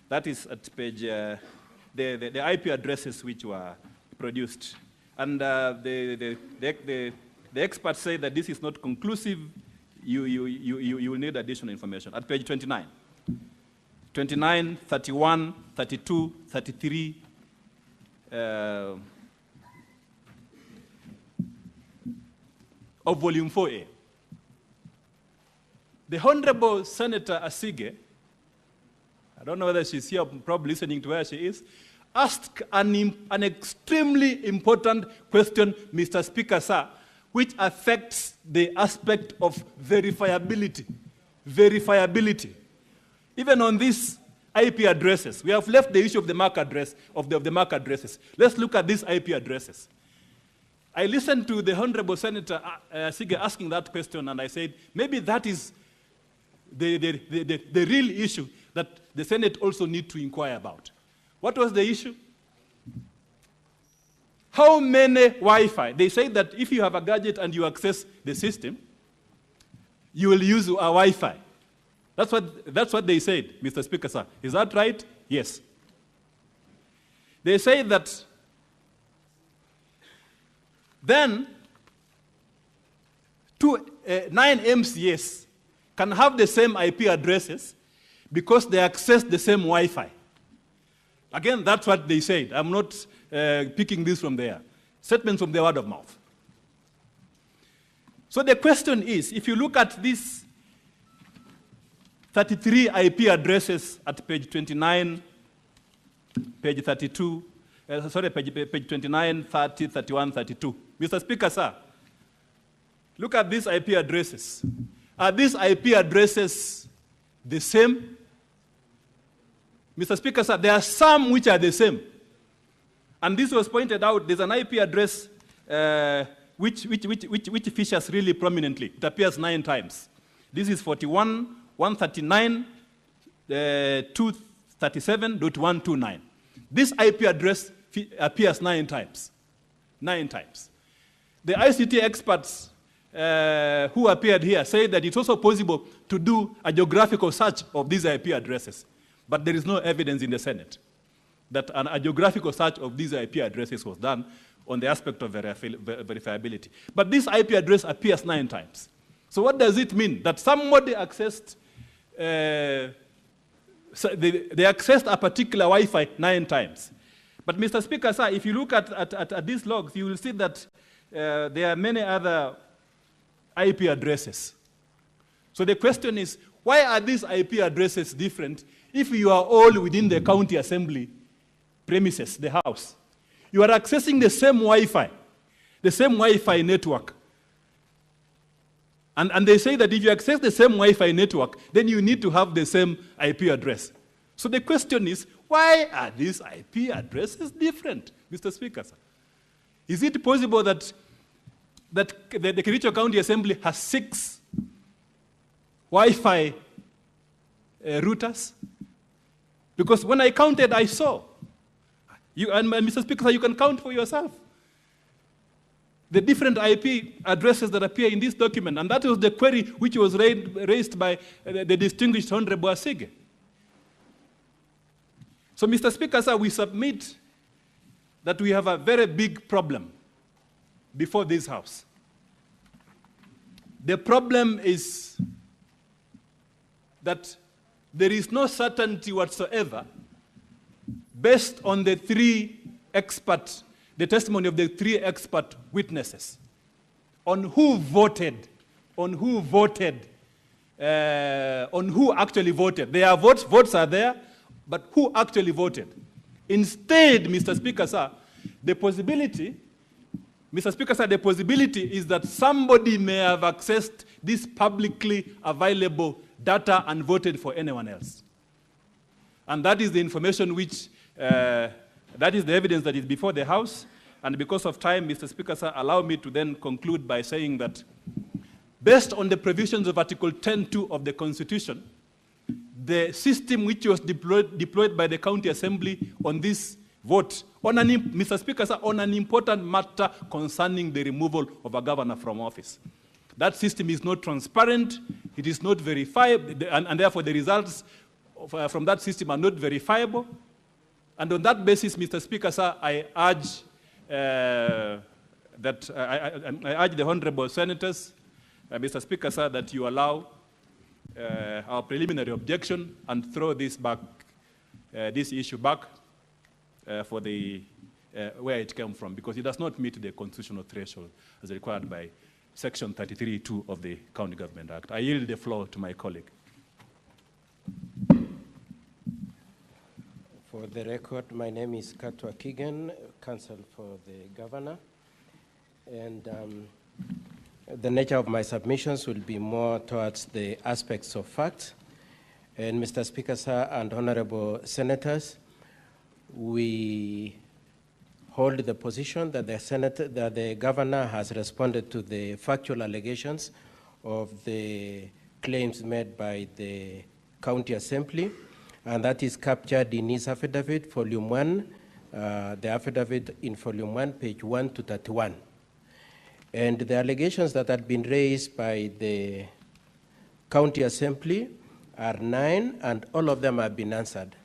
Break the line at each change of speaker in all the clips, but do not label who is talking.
That is at page, the IP addresses which were produced. And the experts say that this is not conclusive. You will need additional information. At page 29. 29, 31, 32, 33, of volume 4A. The Honorable Senator Asige, I don't know whether she's here, probably listening to where she is, asked an extremely important question, Mr. Speaker, sir, which affects the aspect of verifiability. Verifiability. Even on these IP addresses, we have left the issue of the MAC address, of the MAC addresses. Let's look at these IP addresses. I listened to the Honorable Senator Asige asking that question, and I said, maybe that is the real issue that the Senate also need to inquire about. What was the issue? How many Wi-Fi? They say that if you have a gadget and you access the system, you will use a Wi-Fi. That's what they said, Mr. Speaker, sir. Is that right? Yes. They say that then 9 MCS can have the same IP addresses because they access the same Wi-Fi. Again, that's what they said. I'm not picking this from there. Statements from the word of mouth. So the question is, if you look at these 33 IP addresses at page 29, page 32, page 29, 30, 31, 32. Mr. Speaker, sir, look at these IP addresses. Are these IP addresses the same? Mr. Speaker, sir, there are some which are the same. And this was pointed out. There's an IP address which features really prominently. It appears 9 times. This is 41, 139, 237.129. This IP address appears 9 times. 9 times. The ICT experts who appeared here say that it's also possible to do a geographical search of these IP addresses. But there is no evidence in the Senate that a geographical search of these IP addresses was done on the aspect of verifiability. But this IP address appears 9 times. So what does it mean? That somebody accessed, they accessed a particular Wi-Fi 9 times. But Mr. Speaker, sir, if you look at these logs, you will see that there are many other IP addresses. So the question is, why are these IP addresses different if you are all within the county assembly premises, the house? You are accessing the same Wi-Fi network. And they say that if you access the same Wi-Fi network, then you need to have the same IP address. So the question is, why are these IP addresses different, Mr. Speaker, sir? Is it possible that the Kericho County Assembly has 6 Wi-Fi routers? Because when I counted, I saw. And Mr. Speaker, you can count for yourself the different IP addresses that appear in this document. And that was the query which was raised by the distinguished Honorable Asige. So, Mr. Speaker, sir, we submit that we have a very big problem before this House. The problem is that there is no certainty whatsoever based on the testimony of the 3 expert witnesses on who voted, on who actually voted. Their votes are there, but who actually voted? Instead, Mr. Speaker, sir, the possibility is that somebody may have accessed this publicly available data and voted for anyone else. And that is the information which, that is the evidence that is before the House. And because of time, Mr. Speaker, sir, allow me to then conclude by saying that based on the provisions of Article 10.2 of the Constitution, the system which was deployed by the County Assembly on this vote, Mr. Speaker, sir, on an important matter concerning the removal of a governor from office. That system is not transparent, it is not verified, and therefore the results from that system are not verifiable. And on that basis, Mr. Speaker, sir, I urge I urge the honorable senators, Mr. Speaker, sir, that you allow our preliminary objection and throw this back, this issue back for the where it came from, because it does not meet the constitutional threshold as required by Section 33(2) of the County Government Act. I yield the floor to my colleague.
For the record, my name is Katwa Kigen, Counsel for the Governor, and the nature of my submissions will be more towards the aspects of fact. And Mr. Speaker, sir, and honorable senators, we hold the position that the Governor has responded to the factual allegations of the claims made by the County Assembly, and that is captured in his affidavit, volume 1, the affidavit in volume 1, page 1 to 31. And the allegations that had been raised by the County Assembly are 9, and all of them have been answered.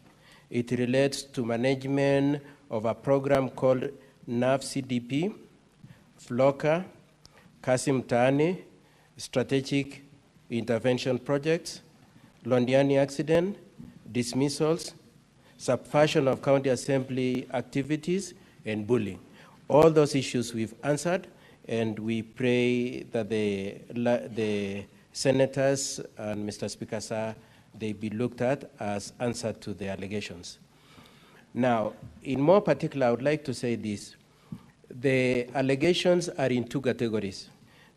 It relates to management of a program called NAV-CDP, FLOCA, Kasim Tani, Strategic Intervention Projects, Londiani accident, dismissals, subversion of County Assembly activities, and bullying. All those issues we've answered, and we pray that the senators and Mr. Speaker, sir, they be looked at as answer to the allegations. Now, in more particular, I would like to say this. The allegations are in 2 categories.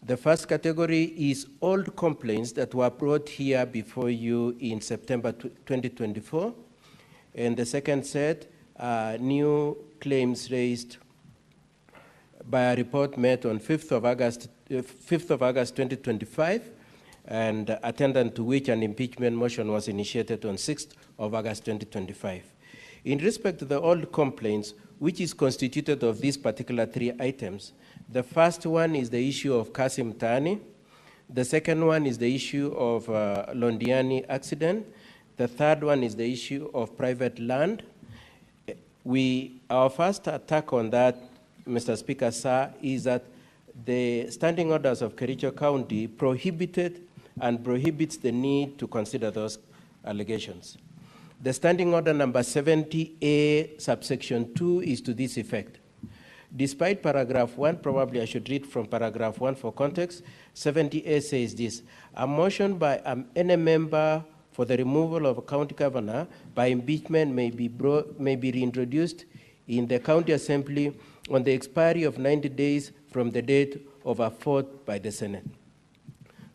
The first category is old complaints that were brought here before you in September 2024. And the second set are new claims raised by a report made on 5th of August 2025, and attendant to which an impeachment motion was initiated on 6th of August 2025. In respect to the old complaints, which is constituted of these particular 3 items, the first one is the issue of Kasim Tani. The second one is the issue of Londiani accident. The third one is the issue of private land. Our first attack on that, Mr. Speaker, sir, is that the standing orders of Kericho County prohibited and prohibits the need to consider those allegations. The standing order number 70A, subsection 2, is to this effect. Despite paragraph 1, probably I should read from paragraph 1 for context, 70A says this: a motion by any member for the removal of a county governor by impeachment may be reintroduced in the county assembly on the expiry of 90 days from the date of a vote by the Senate.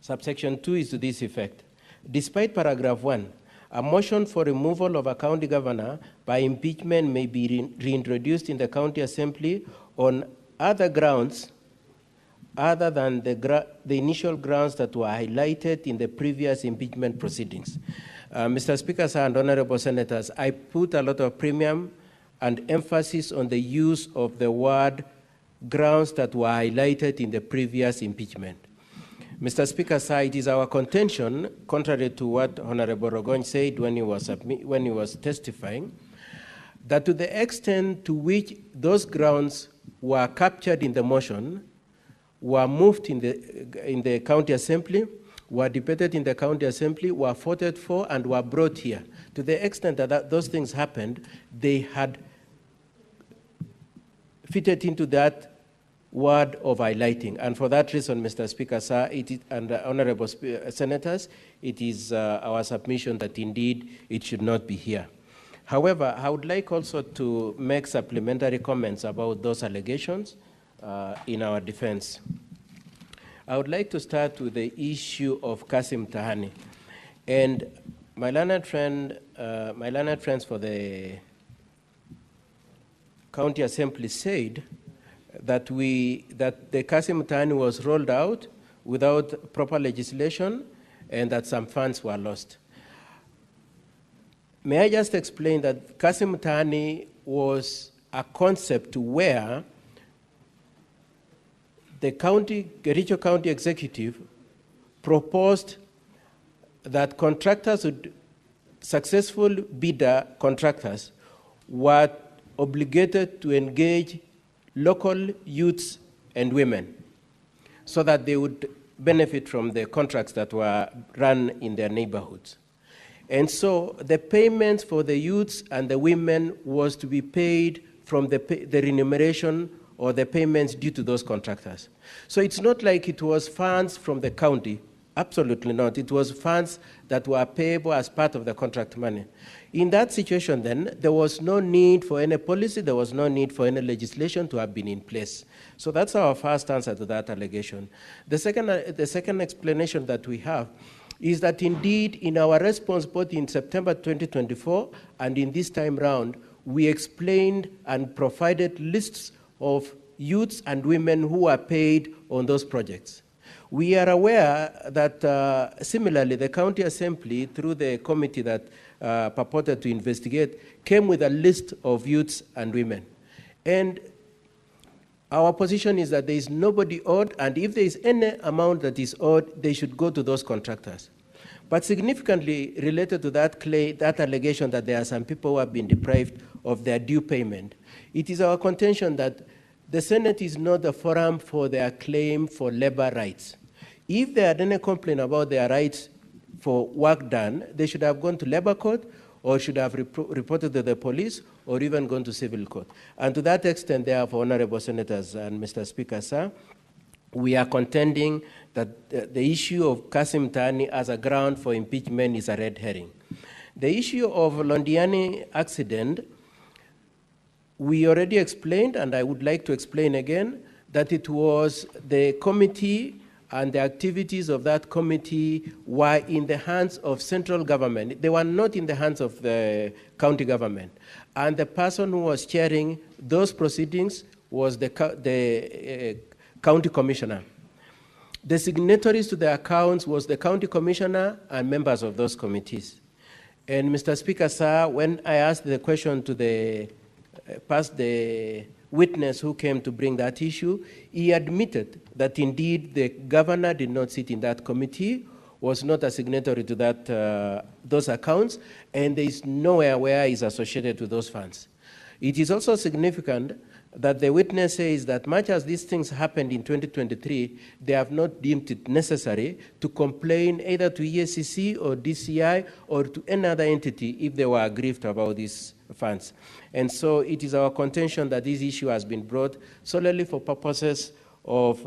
Subsection 2 is to this effect. Despite paragraph 1, a motion for removal of a county governor by impeachment may be reintroduced in the county assembly on other grounds other than the initial grounds that were highlighted in the previous impeachment proceedings. Mr. Speaker, sir, and honorable senators, I put a lot of premium and emphasis on the use of the word grounds that were highlighted in the previous impeachment. Mr. Speaker, sir, it is our contention, contrary to what Honorable Rogoñ said when he was testifying, that to the extent to which those grounds were captured in the motion, were moved in the county assembly, were debated in the county assembly, were voted for, and were brought here. To the extent that those things happened, they had fitted into that word of highlighting. And for that reason, Mr. Speaker, sir, and honorable senators, it is our submission that indeed it should not be here. However, I would like also to make supplementary comments about those allegations in our defense. I would like to start with the issue of Kasim Tahani. And my learned friends for the County Assembly said that the Kasim Tahani was rolled out without proper legislation and that some funds were lost. May I just explain that Kasim Tahani was a concept where the Kericho County Executive proposed that contractors would successful bidder contractors were obligated to engage local youths and women so that they would benefit from the contracts that were run in their neighborhoods. And so the payments for the youths and the women was to be paid from the remuneration or the payments due to those contractors. So it's not like it was funds from the county. Absolutely not. It was funds that were payable as part of the contract money. In that situation then, there was no need for any policy, there was no need for any legislation to have been in place. So that's our first answer to that allegation. The second explanation that we have is that indeed in our response both in September 2024 and in this time round, we explained and provided lists of youths and women who are paid on those projects. We are aware that similarly, the County Assembly, through the committee that purported to investigate, came with a list of youths and women. And our position is that there is nobody owed, and if there is any amount that is owed, they should go to those contractors. But significantly related to that claim, that allegation that there are some people who have been deprived of their due payment, it is our contention that the Senate is not the forum for their claim for labor rights. If they had any complaint about their rights for work done, they should have gone to labor court or should have reported to the police or even gone to civil court. And to that extent, therefore, Honorable Senators and Mr. Speaker, sir, we are contending that the issue of Kassim Mtaani as a ground for impeachment is a red herring. The issue of Londiani accident, we already explained, and I would like to explain again, that it was the committee and the activities of that committee were in the hands of central government. They were not in the hands of the county government. And the person who was chairing those proceedings was the county commissioner. The signatories to the accounts was the county commissioner and members of those committees. And Mr. Speaker, sir, when I asked the question to the witness who came to bring that issue, he admitted that indeed the governor did not sit in that committee, was not a signatory to that, those accounts, and there is nowhere where he is associated with those funds. It is also significant that the witness says that much as these things happened in 2023, they have not deemed it necessary to complain either to EACC or DCI or to any other entity if they were aggrieved about these funds. And so it is our contention that this issue has been brought solely for purposes of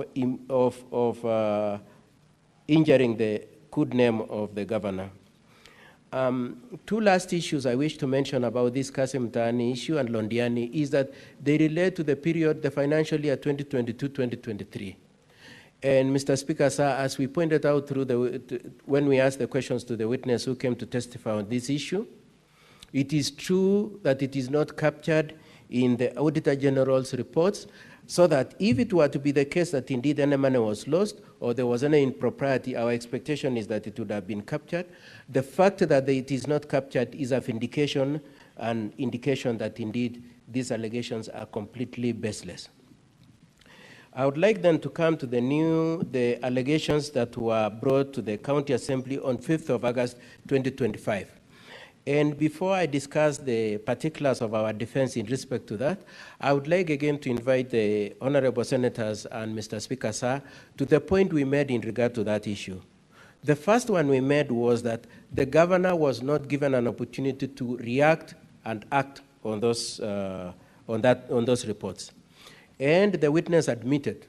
injuring the good name of the governor. Two last issues I wish to mention about this Kassim Mtaani issue and Londiani is that they relate to the period, the financial year 2022-2023. And Mr. Speaker, sir, as we pointed out through when we asked the questions to the witness who came to testify on this issue, it is true that it is not captured in the Auditor General's reports, so that if it were to be the case that indeed any money was lost or there was any impropriety, our expectation is that it would have been captured. The fact that it is not captured is of indication that indeed these allegations are completely baseless. I would like then to come to the allegations that were brought to the County Assembly on 5th of August 2025. And before I discuss the particulars of our defense in respect to that, I would like again to invite the honorable senators and Mr. Speaker, sir, to the point we made in regard to that issue. The first one we made was that the governor was not given an opportunity to react and act on those reports. And the witness admitted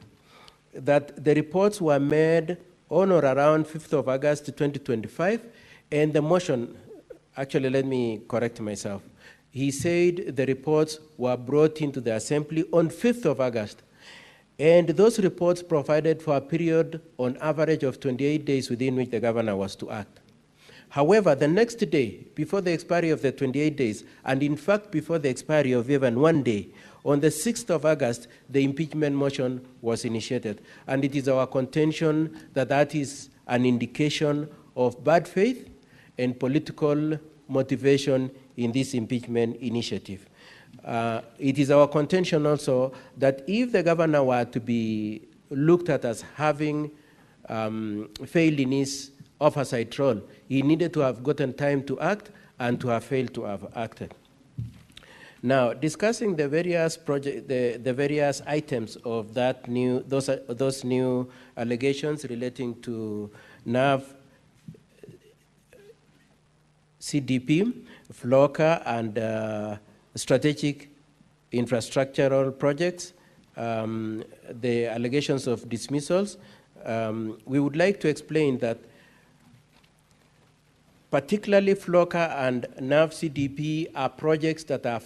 that the reports were made on or around 5th of August 2025, and the motion, actually, let me correct myself. He said the reports were brought into the Assembly on 5th of August. And those reports provided for a period on average of 28 days within which the governor was to act. However, the next day, before the expiry of the 28 days, and in fact before the expiry of even 1 day, on the 6th of August, the impeachment motion was initiated. And it is our contention that that is an indication of bad faith and political motivation in this impeachment initiative. It is our contention also that if the governor were to be looked at as having failed in his oversight role, he needed to have gotten time to act, and to have failed to have acted. Now, discussing the various the various items of that those new allegations relating to NAV, CDP, FLOCA, and strategic infrastructural projects, the allegations of dismissals, we would like to explain that particularly FLOCA and NAV CDP are projects that are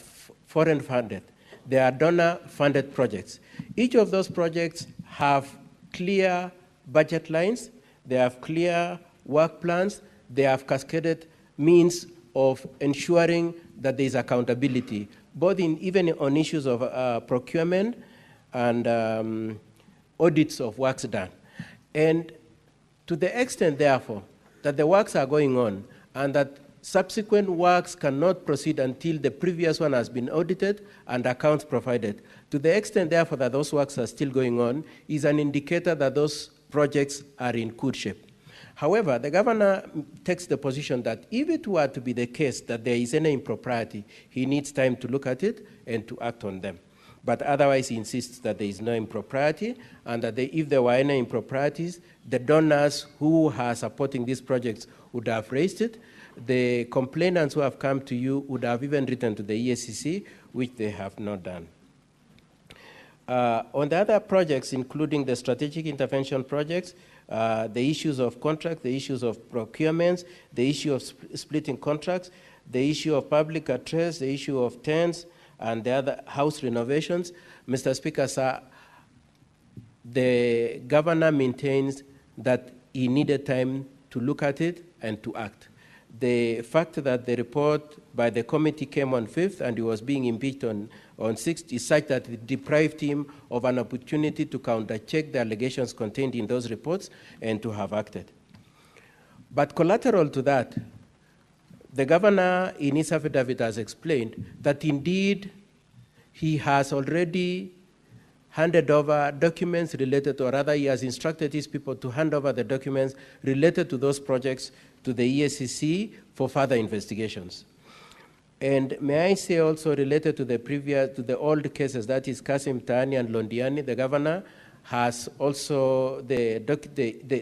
foreign funded. They are donor funded projects. Each of those projects have clear budget lines, they have clear work plans, they have cascaded means of ensuring that there is accountability, both even on issues of procurement and audits of works done. And to the extent, therefore, that the works are going on and that subsequent works cannot proceed until the previous one has been audited and accounts provided. To the extent, therefore, that those works are still going on is an indicator that those projects are in good shape. However, the governor takes the position that if it were to be the case that there is any impropriety, he needs time to look at it and to act on them. But otherwise, he insists that there is no impropriety, and that if there were any improprieties, the donors who are supporting these projects would have raised it. The complainants who have come to you would have even written to the EACC, which they have not done. On the other projects, including the strategic intervention projects, the issues of contract, the issues of procurements, the issue of splitting contracts, the issue of public address, the issue of tents, and the other house renovations, Mr. Speaker, sir, the governor maintains that he needed time to look at it and to act. The fact that the report by the committee came on 5th and he was being impeached on 6th is such that it deprived him of an opportunity to counter-check the allegations contained in those reports and to have acted. But collateral to that, the governor in his affidavit has explained that indeed he has already handed over documents related to, or rather he has instructed his people to hand over the documents related to those projects to the EACC for further investigations. And may I say also related to the old cases, that is Kasim Tani and Londiani, the governor has also, the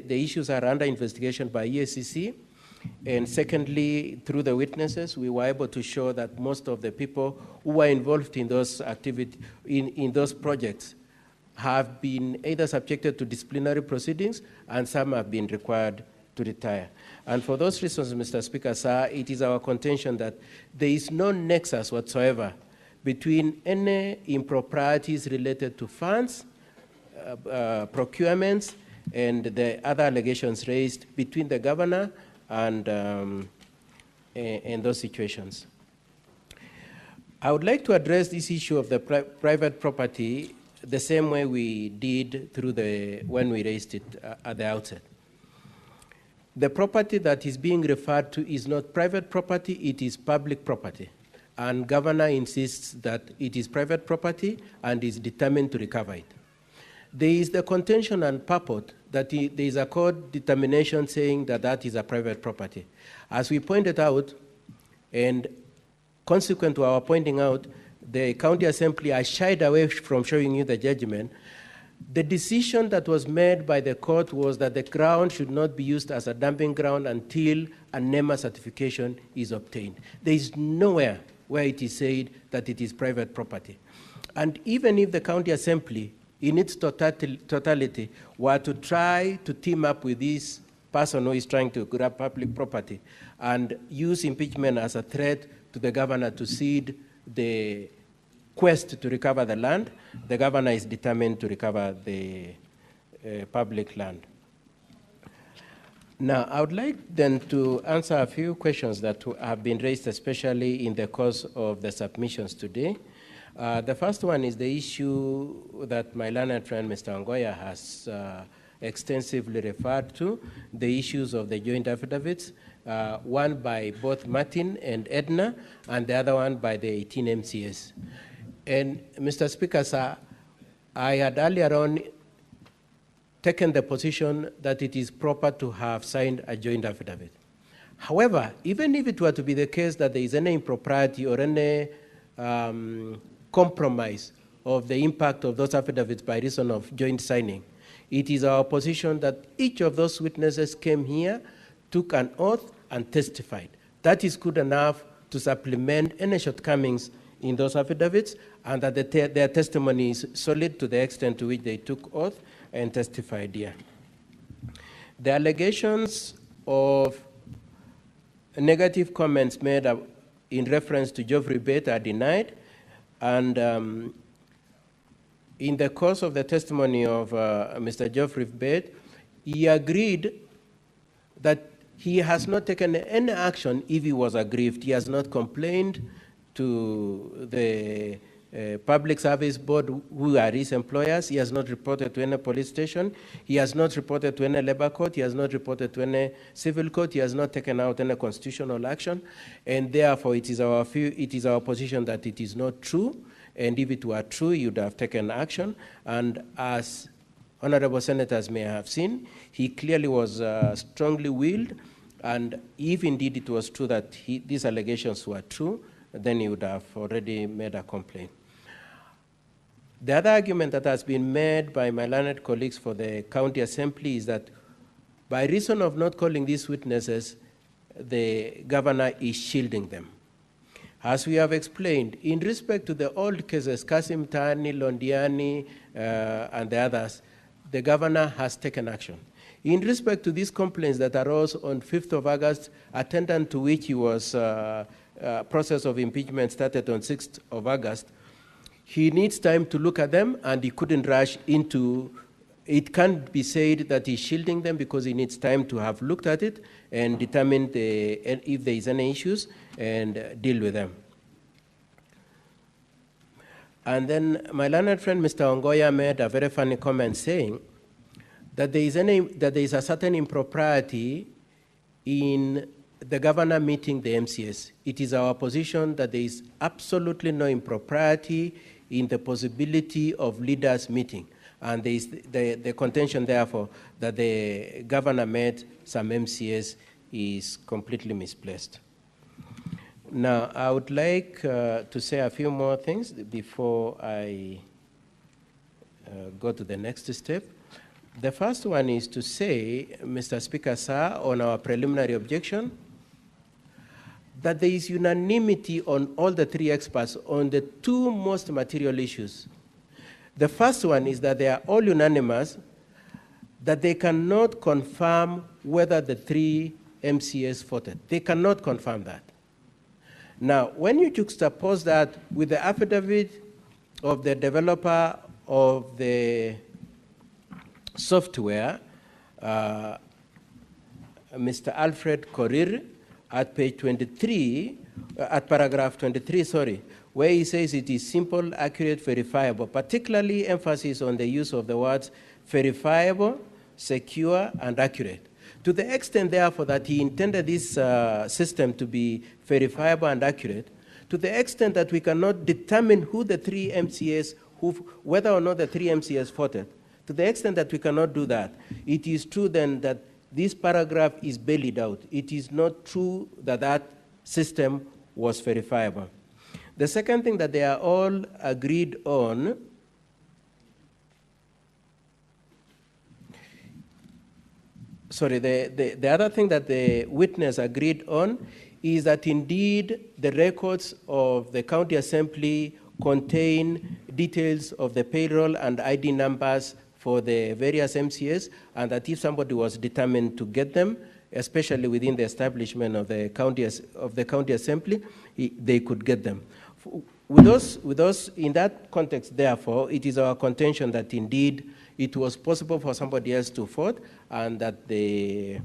issues are under investigation by EACC. And secondly, through the witnesses, we were able to show that most of the people who were involved in those activities, in those projects, have been either subjected to disciplinary proceedings and some have been required to retire. And for those reasons, Mr. Speaker, sir, it is our contention that there is no nexus whatsoever between any improprieties related to funds, procurements, and the other allegations raised between the governor and those situations. I would like to address this issue of the private property the same way we did when we raised it at the outset. The property that is being referred to is not private property, it is public property. And governor insists that it is private property and is determined to recover it. There is the contention and purport that there is a court determination saying that that is a private property. As we pointed out, and consequent to our pointing out, the county assembly has shied away from showing you the judgment. The decision that was made by the court was that the ground should not be used as a dumping ground until a NEMA certification is obtained. There is nowhere where it is said that it is private property. And even if the county assembly, in its totality, were to try to team up with this person who is trying to grab public property and use impeachment as a threat to the governor to cede the quest to recover the land, the governor is determined to recover the public land. Now, I would like then to answer a few questions that have been raised, especially in the course of the submissions today. The first one is the issue that my learned friend, Mr. Angoya, has extensively referred to, the issues of the joint affidavits, one by both Martin and Edna, and the other one by the 18 MCS. And Mr. Speaker, sir, I had earlier on taken the position that it is proper to have signed a joint affidavit. However, even if it were to be the case that there is any impropriety or any compromise of the impact of those affidavits by reason of joint signing, it is our position that each of those witnesses came here, took an oath, and testified. That is good enough to supplement any shortcomings in those affidavits, and that their testimony is solid to the extent to which they took oath and testified here. The allegations of negative comments made in reference to Geoffrey Bett are denied, and in the course of the testimony of Mr. Geoffrey Bett, he agreed that he has not taken any action if he was aggrieved. He has not complained to the Public Service Board, who are his employers. He has not reported to any police station. He has not reported to any labor court. He has not reported to any civil court. He has not taken out any constitutional action. And therefore, it is our position that it is not true. And if it were true, he would have taken action. And as honorable senators may have seen, he clearly was strongly willed. And if indeed it was true that these allegations were true, then he would have already made a complaint. The other argument that has been made by my learned colleagues for the county assembly is that by reason of not calling these witnesses, the governor is shielding them. As we have explained, in respect to the old cases, Kasim Tani, Londiani, and the others, the governor has taken action. In respect to these complaints that arose on 5th of August, attendant to which he was process of impeachment started on 6th of August, he needs time to look at them, and he couldn't rush into. It can't be said that he's shielding them because he needs time to have looked at it and determine if there is any issues and deal with them. And then my learned friend, Mr. Ongoya, made a very funny comment saying that there is a certain impropriety in the governor meeting the MCS. It is our position that there is absolutely no impropriety in the possibility of leaders meeting. And there is the contention, therefore, that the governor met some MCS is completely misplaced. Now, I would like to say a few more things before I go to the next step. The first one is to say, Mr. Speaker, sir, on our preliminary objection, that there is unanimity on all the three experts on the two most material issues. The first one is that they are all unanimous that they cannot confirm whether the three MCS voted. They cannot confirm that. Now, when you juxtapose that with the affidavit of the developer of the software, Mr. Alfred Korir, at page 23, at paragraph 23, sorry, where he says it is simple, accurate, verifiable, particularly emphasis on the use of the words verifiable, secure, and accurate. To the extent, therefore, that he intended this system to be verifiable and accurate, to the extent that we cannot determine who the three MCS, whether or not the three MCS voted, to the extent that we cannot do that, it is true then that this paragraph is bailed out. It is not true that that system was verifiable. The second thing that they are all agreed on the other thing that the witness agreed on is that indeed the records of the county assembly contain details of the payroll and ID numbers for the various MCS, and that if somebody was determined to get them, especially within the establishment of the county assembly, they could get them. With those, in that context, therefore, it is our contention that indeed it was possible for somebody else to vote, and that the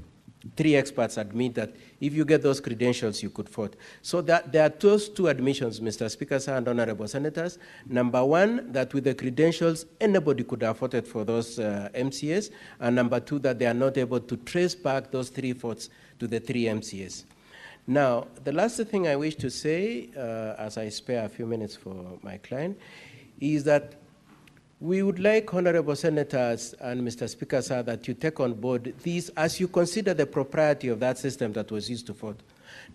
three experts admit that if you get those credentials, you could vote. So that there are those two admissions, Mr. Speaker, sir, and honorable senators. Number one, that with the credentials, anybody could have voted for those MCS. And number two, that they are not able to trace back those three votes to the three MCS. Now, the last thing I wish to say, as I spare a few minutes for my client, is that We would like, honorable senators and Mr. Speaker, sir, that you take on board these as you consider the propriety of that system that was used to vote.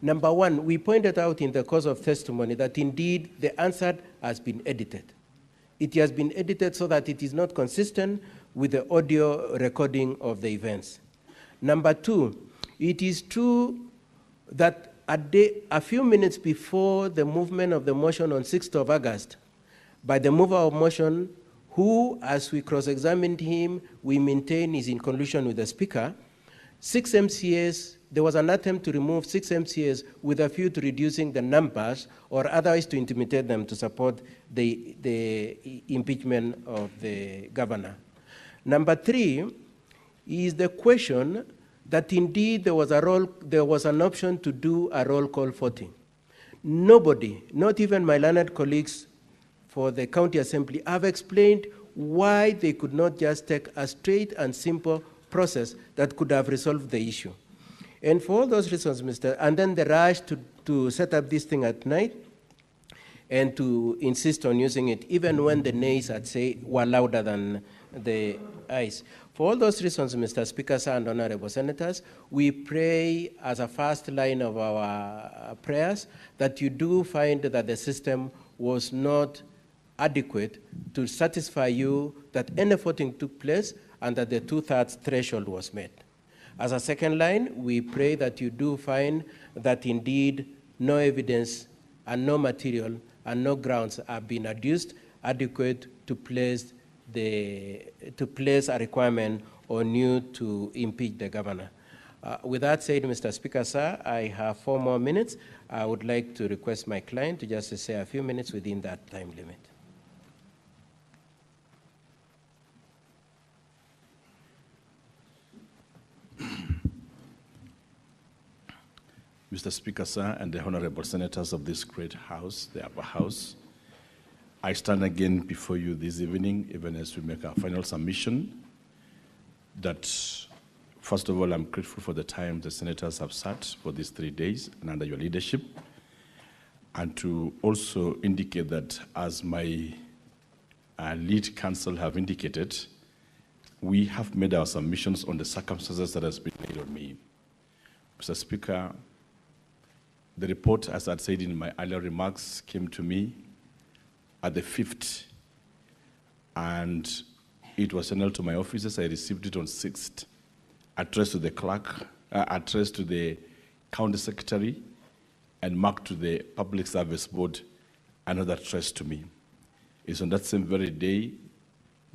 Number one, we pointed out in the course of testimony that indeed the answer has been edited. It has been edited so that it is not consistent with the audio recording of the events. Number two, it is true that a few minutes before the movement of the motion on 6th of August, by the mover of motion, who, as we cross-examined him, we maintain is in collusion with the Speaker, 6 MCAs, there was an attempt to remove 6 MCAs with a view to reducing the numbers or otherwise to intimidate them to support the impeachment of the governor. Number three is the question that indeed there was an option to do a roll call voting. Nobody, not even my learned colleagues for the county assembly, have explained why they could not just take a straight and simple process that could have resolved the issue. And for all those reasons, and then the rush to set up this thing at night and to insist on using it, even when the nays, I'd say, were louder than the ayes. For all those reasons, Mr. Speaker, sir, and honorable senators, we pray as a first line of our prayers that you do find that the system was not adequate to satisfy you that any voting took place and that the 2/3 threshold was met. As a second line, we pray that you do find that indeed no evidence and no material and no grounds have been adduced adequate to place a requirement on you to impeach the governor. With that said, Mr. Speaker, sir, I have 4 more minutes. I would like to request my client to just say a few minutes within that time limit.
Mr. Speaker, sir, and the honorable senators of this great house, the upper house, I stand again before you this evening, even as we make our final submission, that, first of all, I'm grateful for the time the senators have sat for these 3 days and under your leadership, and to also indicate that, as my lead counsel have indicated, we have made our submissions on the circumstances that has been laid on me. Mr. Speaker, the report, as I said in my earlier remarks, came to me at the 5th, and it was sent to my offices. I received it on 6th, addressed to the clerk, addressed to the county secretary, and marked to the Public Service Board, another address to me. It's on that same very day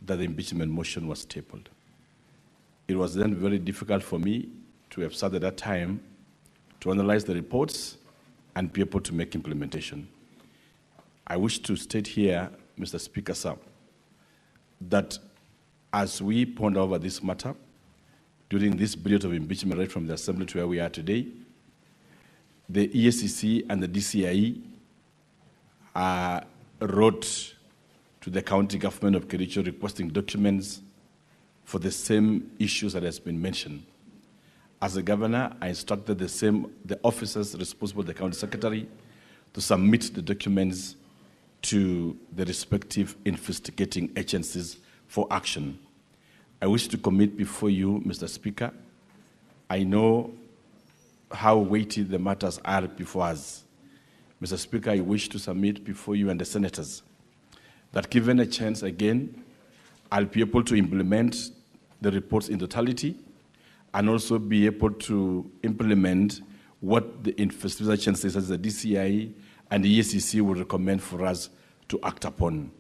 that the impeachment motion was tabled. It was then very difficult for me to have sat at that time to analyze the reports and be able to make implementation. I wish to state here, Mr. Speaker, sir, that as we ponder over this matter, during this period of impeachment right from the Assembly to where we are today, the EACC and the DCIE wrote to the county government of Kericho requesting documents for the same issues that has been mentioned. As a governor, I instructed the officers responsible, the county secretary, to submit the documents to the respective investigating agencies for action. I wish to commit before you, Mr. Speaker. I know how weighty the matters are before us. Mr. Speaker, I wish to submit before you and the senators that, given a chance again, I'll be able to implement the reports in totality and also be able to implement what the investigating agencies, such as the DCI and the EACC, will recommend for us to act upon.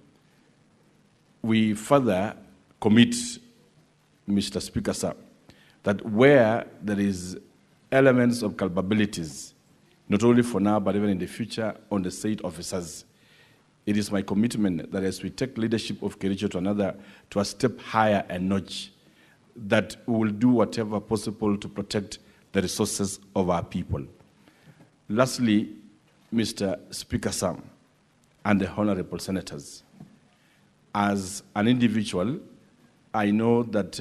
We further commit, Mr. Speaker, sir, that where there is elements of culpabilities, not only for now, but even in the future, on the state officers, it is my commitment that as we take leadership of Kericho to a step higher and notch, that we will do whatever possible to protect the resources of our people. Lastly, Mr. Speaker, sir, and the honorable senators, as an individual, I know that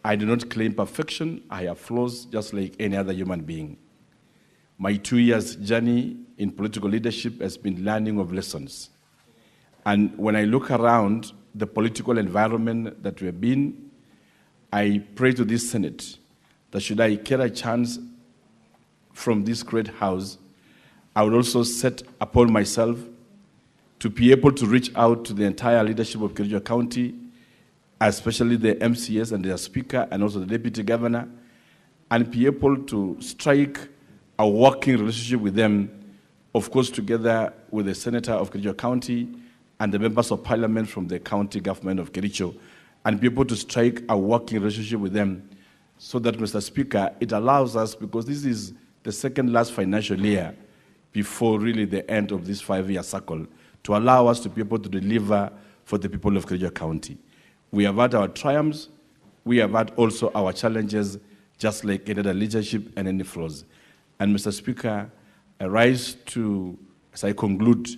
I do not claim perfection. I have flaws just like any other human being. My 2 years journey in political leadership has been learning of lessons. And when I look around the political environment that we've been, I pray to this Senate that should I get a chance from this great house, I would also set upon myself to be able to reach out to the entire leadership of Kericho County, especially the MCS and their speaker and also the deputy governor, and be able to strike a working relationship with them, of course, together with the senator of Kericho County and the members of parliament from the county government of Kericho, and be able to strike a working relationship with them so that, Mr. Speaker, it allows us, because this is the second last financial year before really the end of this 5-year cycle, to allow us to be able to deliver for the people of Kericho County. We have had our triumphs, we have had also our challenges, just like any other leadership and any flaws. And Mr. Speaker, I rise to, as I conclude,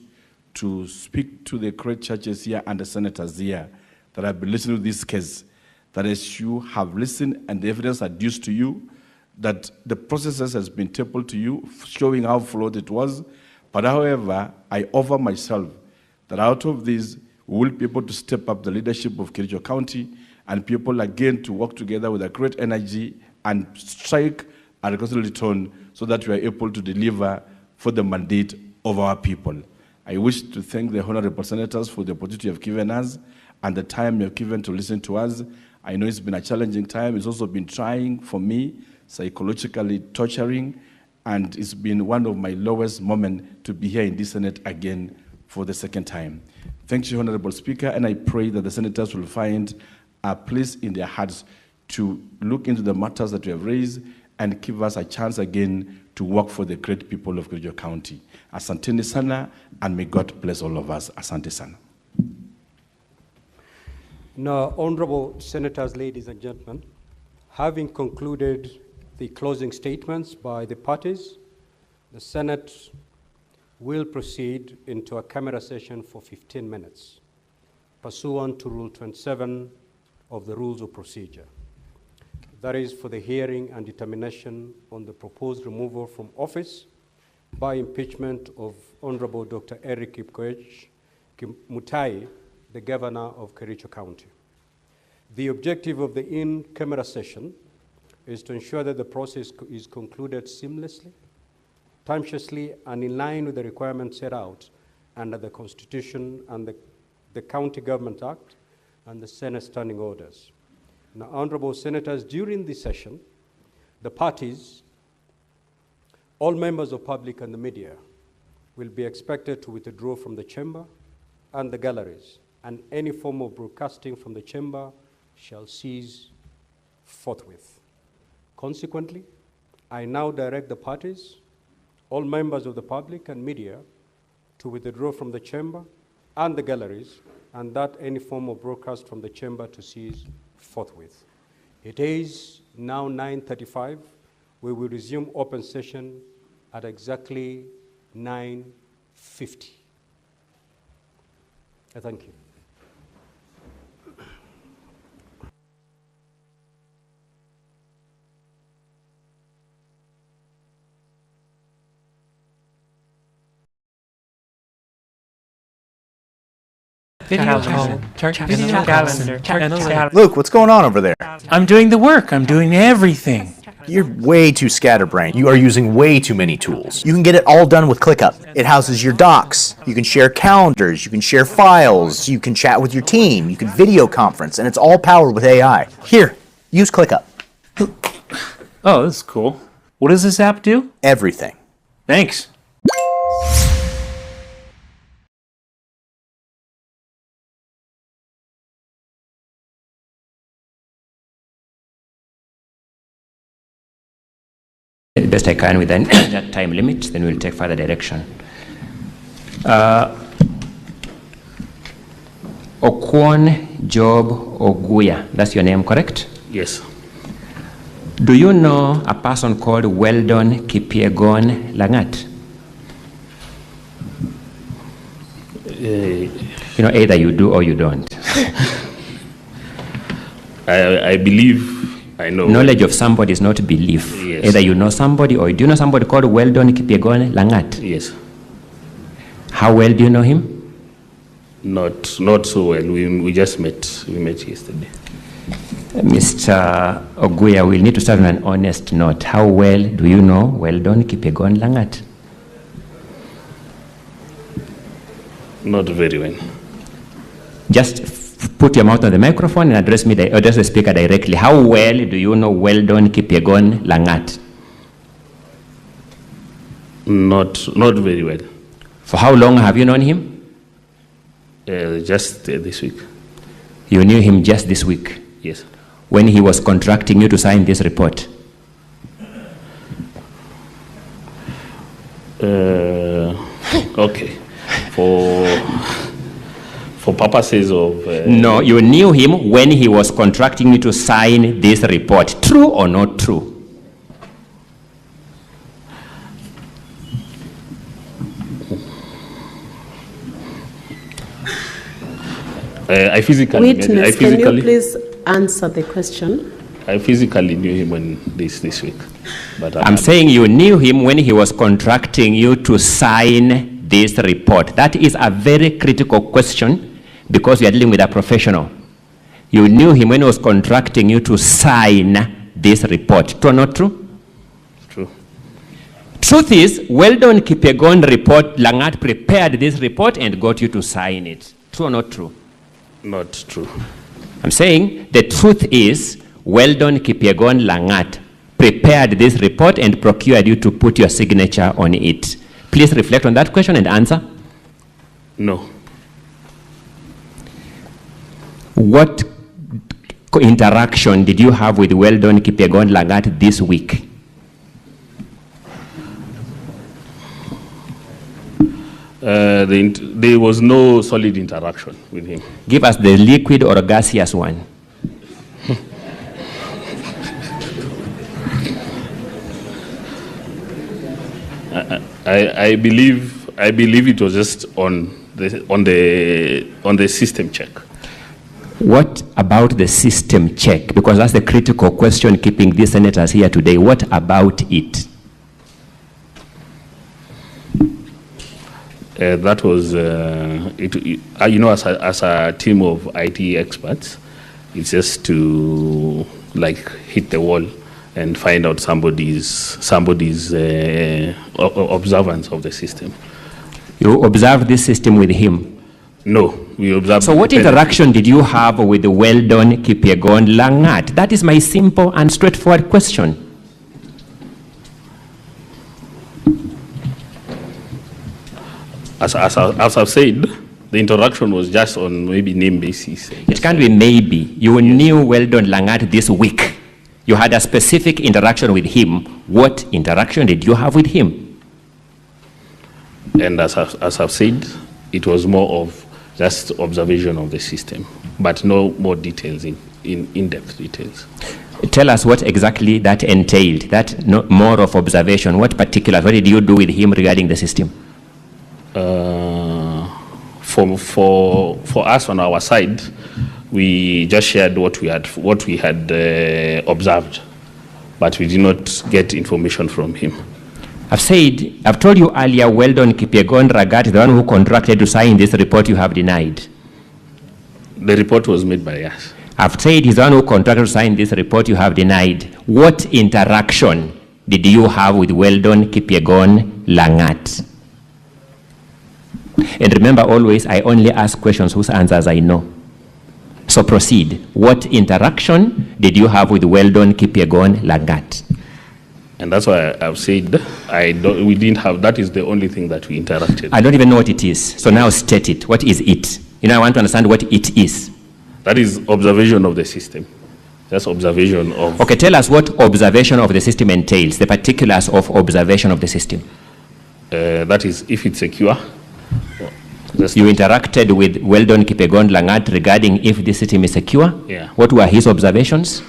to speak to the great churches here and the senators here that have been listening to this case, that as you have listened and the evidence adduced to you, that the processes has been tabled to you, showing how flawed it was. But however, I offer myself that out of this, we will be able to step up the leadership of Kericho County and people again to work together with a great energy and strike a reconciliatory tone so that we are able to deliver for the mandate of our people. I wish to thank the honorable senators for the opportunity you have given us and the time you have given to listen to us. I know it's been a challenging time. It's also been trying for me, psychologically torturing, and it's been one of my lowest moments to be here in this Senate again for the second time. Thank you, Honorable Speaker, and I pray that the senators will find a place in their hearts to look into the matters that we have raised and give us a chance again to work for the great people of Kericho County. Asante sana, and may God bless all of us. Asante sana.
Now, honorable senators, ladies and gentlemen, having concluded the closing statements by the parties, the Senate will proceed into a camera session for 15 minutes, pursuant to Rule 27 of the Rules of Procedure. That is for the hearing and determination on the proposed removal from office by impeachment of Honorable Dr. Eric Mutai, the Governor of Kericho County. The objective of the in-camera session is to ensure that the process is concluded seamlessly, timeously, and in line with the requirements set out under the Constitution and the County Government Act and the Senate Standing Orders. Now, honorable senators, during this session, the parties, all members of public and the media will be expected to withdraw from the chamber and the galleries, and any form of broadcasting from the chamber shall cease forthwith. Consequently, I now direct the parties, all members of the public and media, to withdraw from the chamber and the galleries, and that any form of broadcast from the chamber to cease forthwith. It is now 9:35. We will resume open session at exactly 9:50. Thank you.
Luke, what's going on over there?
I'm doing the work. I'm doing everything.
You're way too scatterbrained. You are using way too many tools. You can get it all done with ClickUp. It houses your docs. You can share calendars. You can share files. You can chat with your team. You can video conference, and it's all powered with AI. Here, use ClickUp.
Oh, this is cool. What does this app do?
Everything.
Thanks.
The best I can within that time limit, then we'll take further direction. Okwon Job Oguya, that's your name, correct?
Yes.
Do you know a person called Weldon Kipiegon Langat? You know, either you do or you don't.
I believe I know.
Knowledge of somebody is not belief.
Yes.
Either you know somebody or do you know somebody called Weldon Kipiegon Langat?
Yes.
How well do you know him?
Not so well. We just met. We met yesterday.
Mr. Oguya, we'll need to start on an honest note. How well do you know Weldon Kipyegon Langat?
Not very well.
Just put your mouth on the microphone and address the speaker directly. How well do you know Weldon Kipyegon Langat?
Not very well.
For how long have you known him?
Just this week.
You knew him just this week?
Yes.
When he was contracting you to sign this report?
Okay. For purposes of...
No, you knew him when he was contracting you to sign this report. True or not true?
I physically...
Witness, can you please answer the question?
I physically knew him when this week. But
I'm saying you knew him when he was contracting you to sign this report. That is a very critical question because you are dealing with a professional. You knew him when he was contracting you to sign this report. True or not true?
True.
Truth is, Weldon Kipyegon report, Langat prepared this report and got you to sign it. True or not true?
Not true.
I'm saying the truth is, Weldon Kipyegon Langat prepared this report and procured you to put your signature on it. Please reflect on that question and answer.
No.
What interaction did you have with Weldon Kipyegon Langat this week?
There was no solid interaction with him.
Give us the liquid or gaseous one.
I believe it was just on the system check.
What about the system check? Because that's the critical question keeping these senators here today. What about it?
That was, as a team of IT experts, it's just to hit the wall and find out somebody's observance of the system.
You observed this system with him?
No, we observed.
So what interaction did you have with the Weldon Kipyegon Langat? That is my simple and straightforward question.
As I've said, the interaction was just on maybe name basis.
It can't be maybe. You knew Weldon Langat this week. You had a specific interaction with him. What interaction did you have with him?
And as I've said, it was more of just observation of the system, but no more details, in-depth details.
Tell us what exactly that entailed, that more of observation. What particulars, what did you do with him regarding the system?
For us on our side, we just shared what we had observed, but we did not get information from him.
I've told you earlier, Weldon Kipyegon Langat, the one who contracted to sign this report, you have denied.
The report was made by us.
I've said he's the one who contracted to sign this report, you have denied. What interaction did you have with Weldon Kipyegon Langat? And remember always, I only ask questions whose answers I know. So proceed. What interaction did you have with Weldon Kipyegon Langat?
And that's why I've said we didn't have, that is the only thing that we interacted.
I don't even know what it is. So now state it. What is it? I want to understand what it is.
That is observation of the system. That's observation of...
Okay, tell us what observation of the system entails, the particulars of observation of the system.
That is, if it's secure.
You interacted with Weldon Kipyegon Langat regarding if the system is secure?
Yeah.
What were his observations?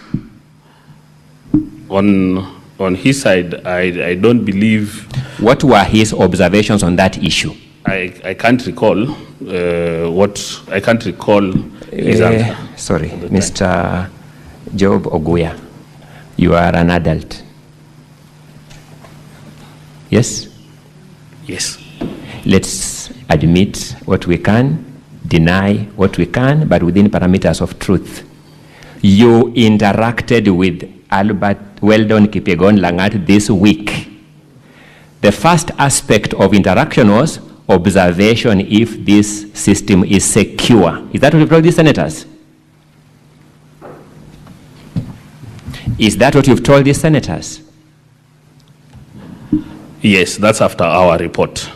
On his side, I don't believe...
What were his observations on that issue?
I can't recall I can't recall his answer.
Sorry, Mr. Job Oguya, you are an adult. Yes?
Yes.
Let's admit what we can, deny what we can, but within parameters of truth. You interacted with Albert Weldon Kipyegon Langat this week. The first aspect of interaction was observation if this system is secure. Is that what you've told the senators? Is that what you've told the senators?
Yes, that's after our report.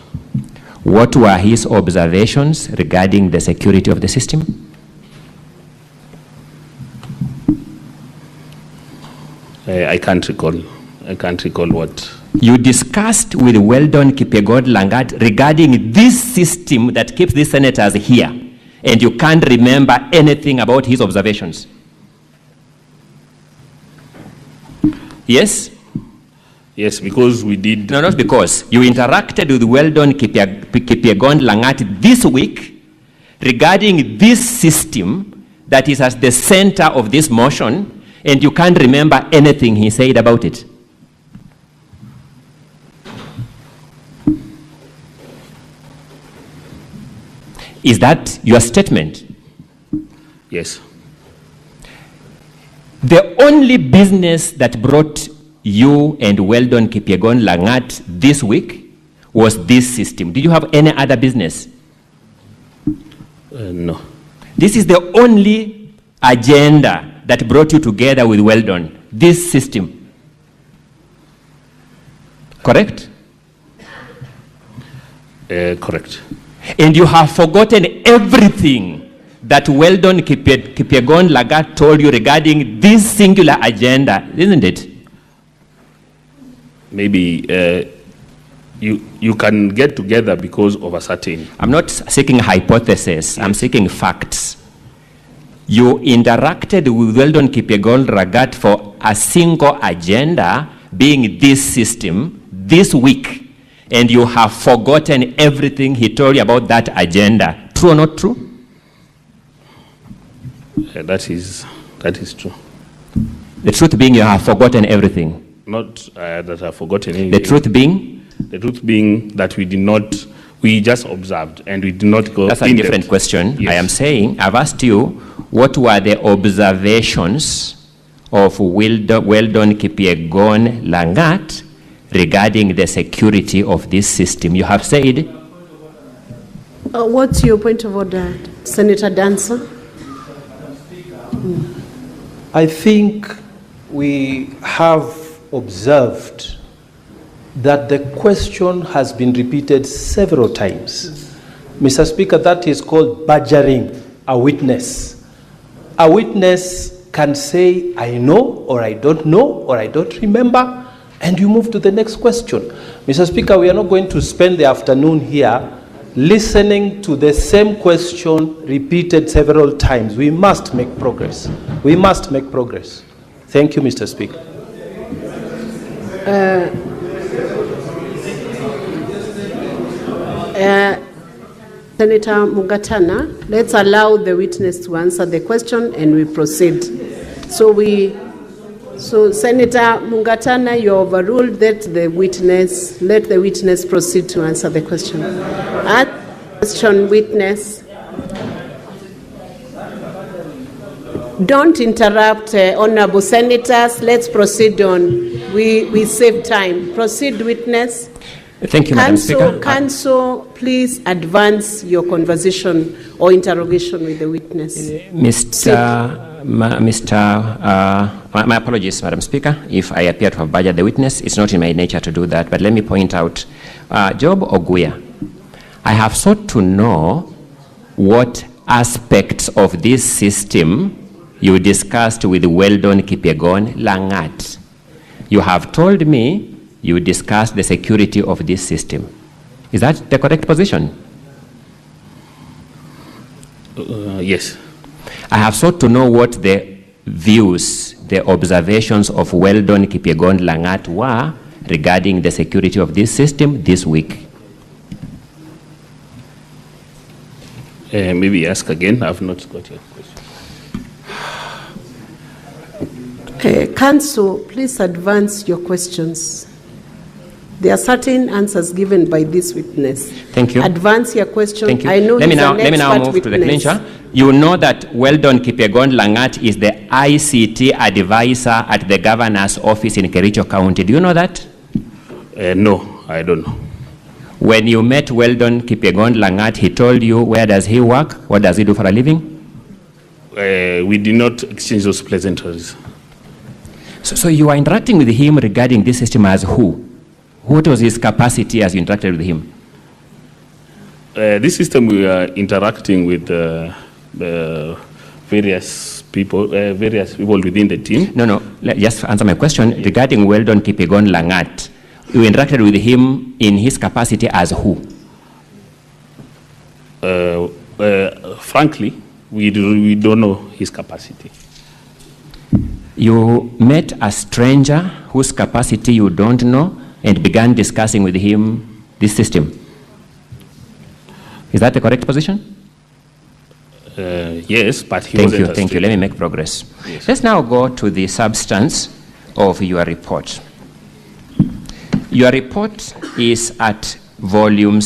What were his observations regarding the security of the system?
I can't recall what.
You discussed with Weldon Kipyegon Langat regarding this system that keeps these senators here, and you can't remember anything about his observations. Yes?
Yes, because we did.
No, not because. You interacted with Weldon Kipyegon Langat this week regarding this system that is at the center of this motion, and you can't remember anything he said about it. Is that your statement?
Yes.
The only business that brought you and Weldon Kipyegon Langat this week was this system. Did you have any other business?
No.
This is the only agenda that brought you together with Weldon, this system. Correct?
Correct.
And you have forgotten everything that Weldon Kipyegon Langat told you regarding this singular agenda, isn't it?
Maybe you can get together because of a certain.
I'm not seeking hypothesis, I'm seeking facts. You interacted with Weldon Kipyegon Langat for a single agenda, being this system, this week, and you have forgotten everything he told you about that agenda. True or not true?
That is true.
The truth being you have forgotten everything.
Not that I've forgotten anything.
The truth being?
The truth being that we just observed and we did not go.
That's a different question. Yes. I am saying, I've asked you, what were the observations of Weldon Kipyegon Langat regarding the security of this system? You have said.
What's your point of order, Senator Dancer?
I think we have observed that the question has been repeated several times. Mr. Speaker, that is called badgering a witness. A witness can say, I know, or I don't know, or I don't remember, and you move to the next question. Mr. Speaker, we are not going to spend the afternoon here listening to the same question repeated several times. We must make progress. We must make progress. Thank you, Mr. Speaker.
Senator Mugatana, let's allow the witness to answer the question and we proceed. So Senator Mugatana, you overruled that let the witness proceed to answer the question. Question, witness. Don't interrupt, honorable senators. Let's proceed on. We save time. Proceed, witness.
Thank you, Madam Speaker.
Counsel, please advance your conversation or interrogation with the witness.
My apologies, Madam Speaker, if I appear to have badgered the witness. It's not in my nature to do that, but let me point out, Job Oguya, I have sought to know what aspects of this system you discussed with Weldon Kipyegon Langat. You have told me you discussed the security of this system. Is that the correct position?
Yes.
I have sought to know what the views, the observations of Weldon Kipyegon Langat were regarding the security of this system this week.
Maybe ask again. I've not got your question.
Counsel, please advance your questions. There are certain answers given by this witness.
Thank you.
Advance your question.
Thank you.
I know
let me
he's
now
an
let me now
expert
move to the
witness.
clincher. You know that Weldon Kipyegon Langat is the ICT advisor at the governor's office in Kericho County. Do you know that?
No, I don't know.
When you met Weldon Kipyegon Langat, he told you where does he work? What does he do for a living?
We did not exchange those pleasantries.
So you are interacting with him regarding this system as who? What was his capacity as you interacted with him?
This system, we are interacting with various people within the team.
No. Just answer my question. Regarding Weldon Kipyegon Langat, you interacted with him in his capacity as who?
Frankly, we don't know his capacity.
You met a stranger whose capacity you don't know and began discussing with him this system. Is that the correct position?
Yes, but he wasn't.
Thank you. Let me make progress.
Yes.
Let's now go to the substance of your report. Your report is at volume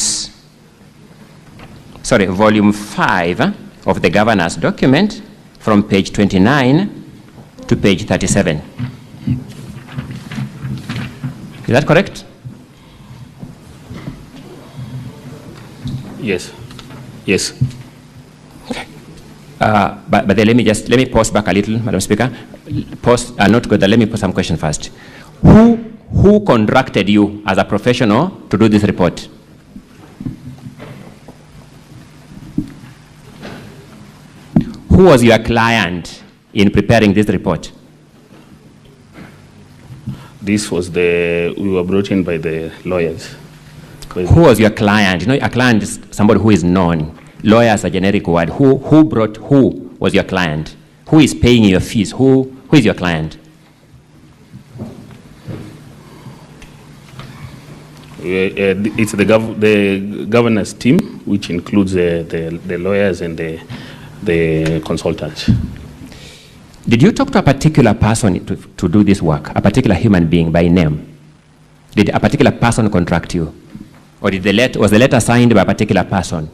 5 of the governor's document from page 29 to page 37. Is that correct?
Yes. Yes.
But then let me pause back a little, Madam Speaker. Not good. Let me put some question first. Who contracted you as a professional to do this report? Who was your client in preparing this report?
We were brought in by the lawyers.
Who was your client? You know, a client is somebody who is known. Lawyer is a generic word. Who was your client? Who is paying your fees? Who is your client?
It's the governor's team, which includes the lawyers and the consultants.
Did you talk to a particular person to do this work, a particular human being by name? Did a particular person contract you? Or was the letter signed by a particular person?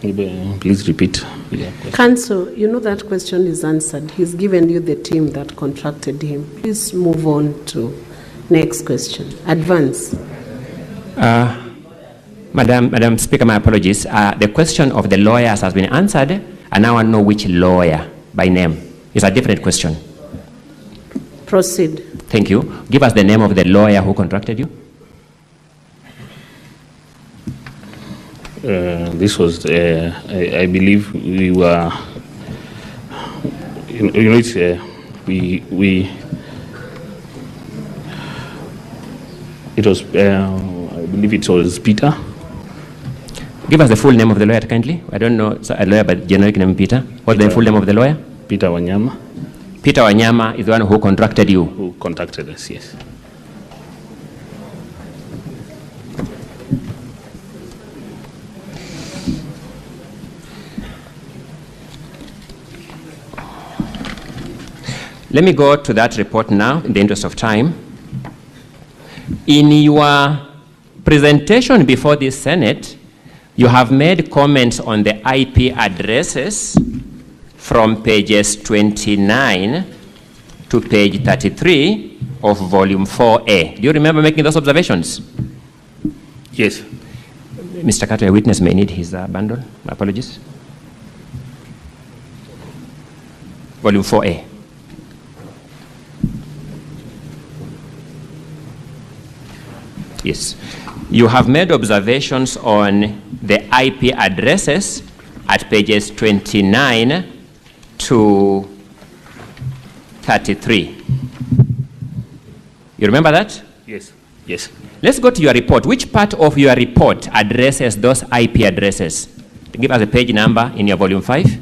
Please repeat. Yeah.
Counsel, you know that question is answered. He's given you the team that contracted him. Please move on to next question. Advance.
Madam Speaker, my apologies. The question of the lawyers has been answered, and now I know which lawyer by name. It's a different question.
Proceed.
Thank you. Give us the name of the lawyer who contracted you.
This was, I believe, we were. It's It was, I believe it was Peter.
Give us the full name of the lawyer, kindly. I don't know a lawyer by generic name Peter. What's the full name of the lawyer?
Peter Wanyama.
Peter Wanyama is the one who contracted you.
Who contacted us, yes.
Let me go to that report now in the interest of time. In your presentation before the Senate, you have made comments on the IP addresses from pages 29 to page 33 of volume 4A. Do you remember making those observations?
Yes.
Mr. Carter, a witness may need his bundle. My apologies. Volume 4A. Yes. You have made observations on the IP addresses at pages 29 to 33. You remember that?
Yes. Yes.
Let's go to your report. Which part of your report addresses those IP addresses? Give us a page number in your volume 5.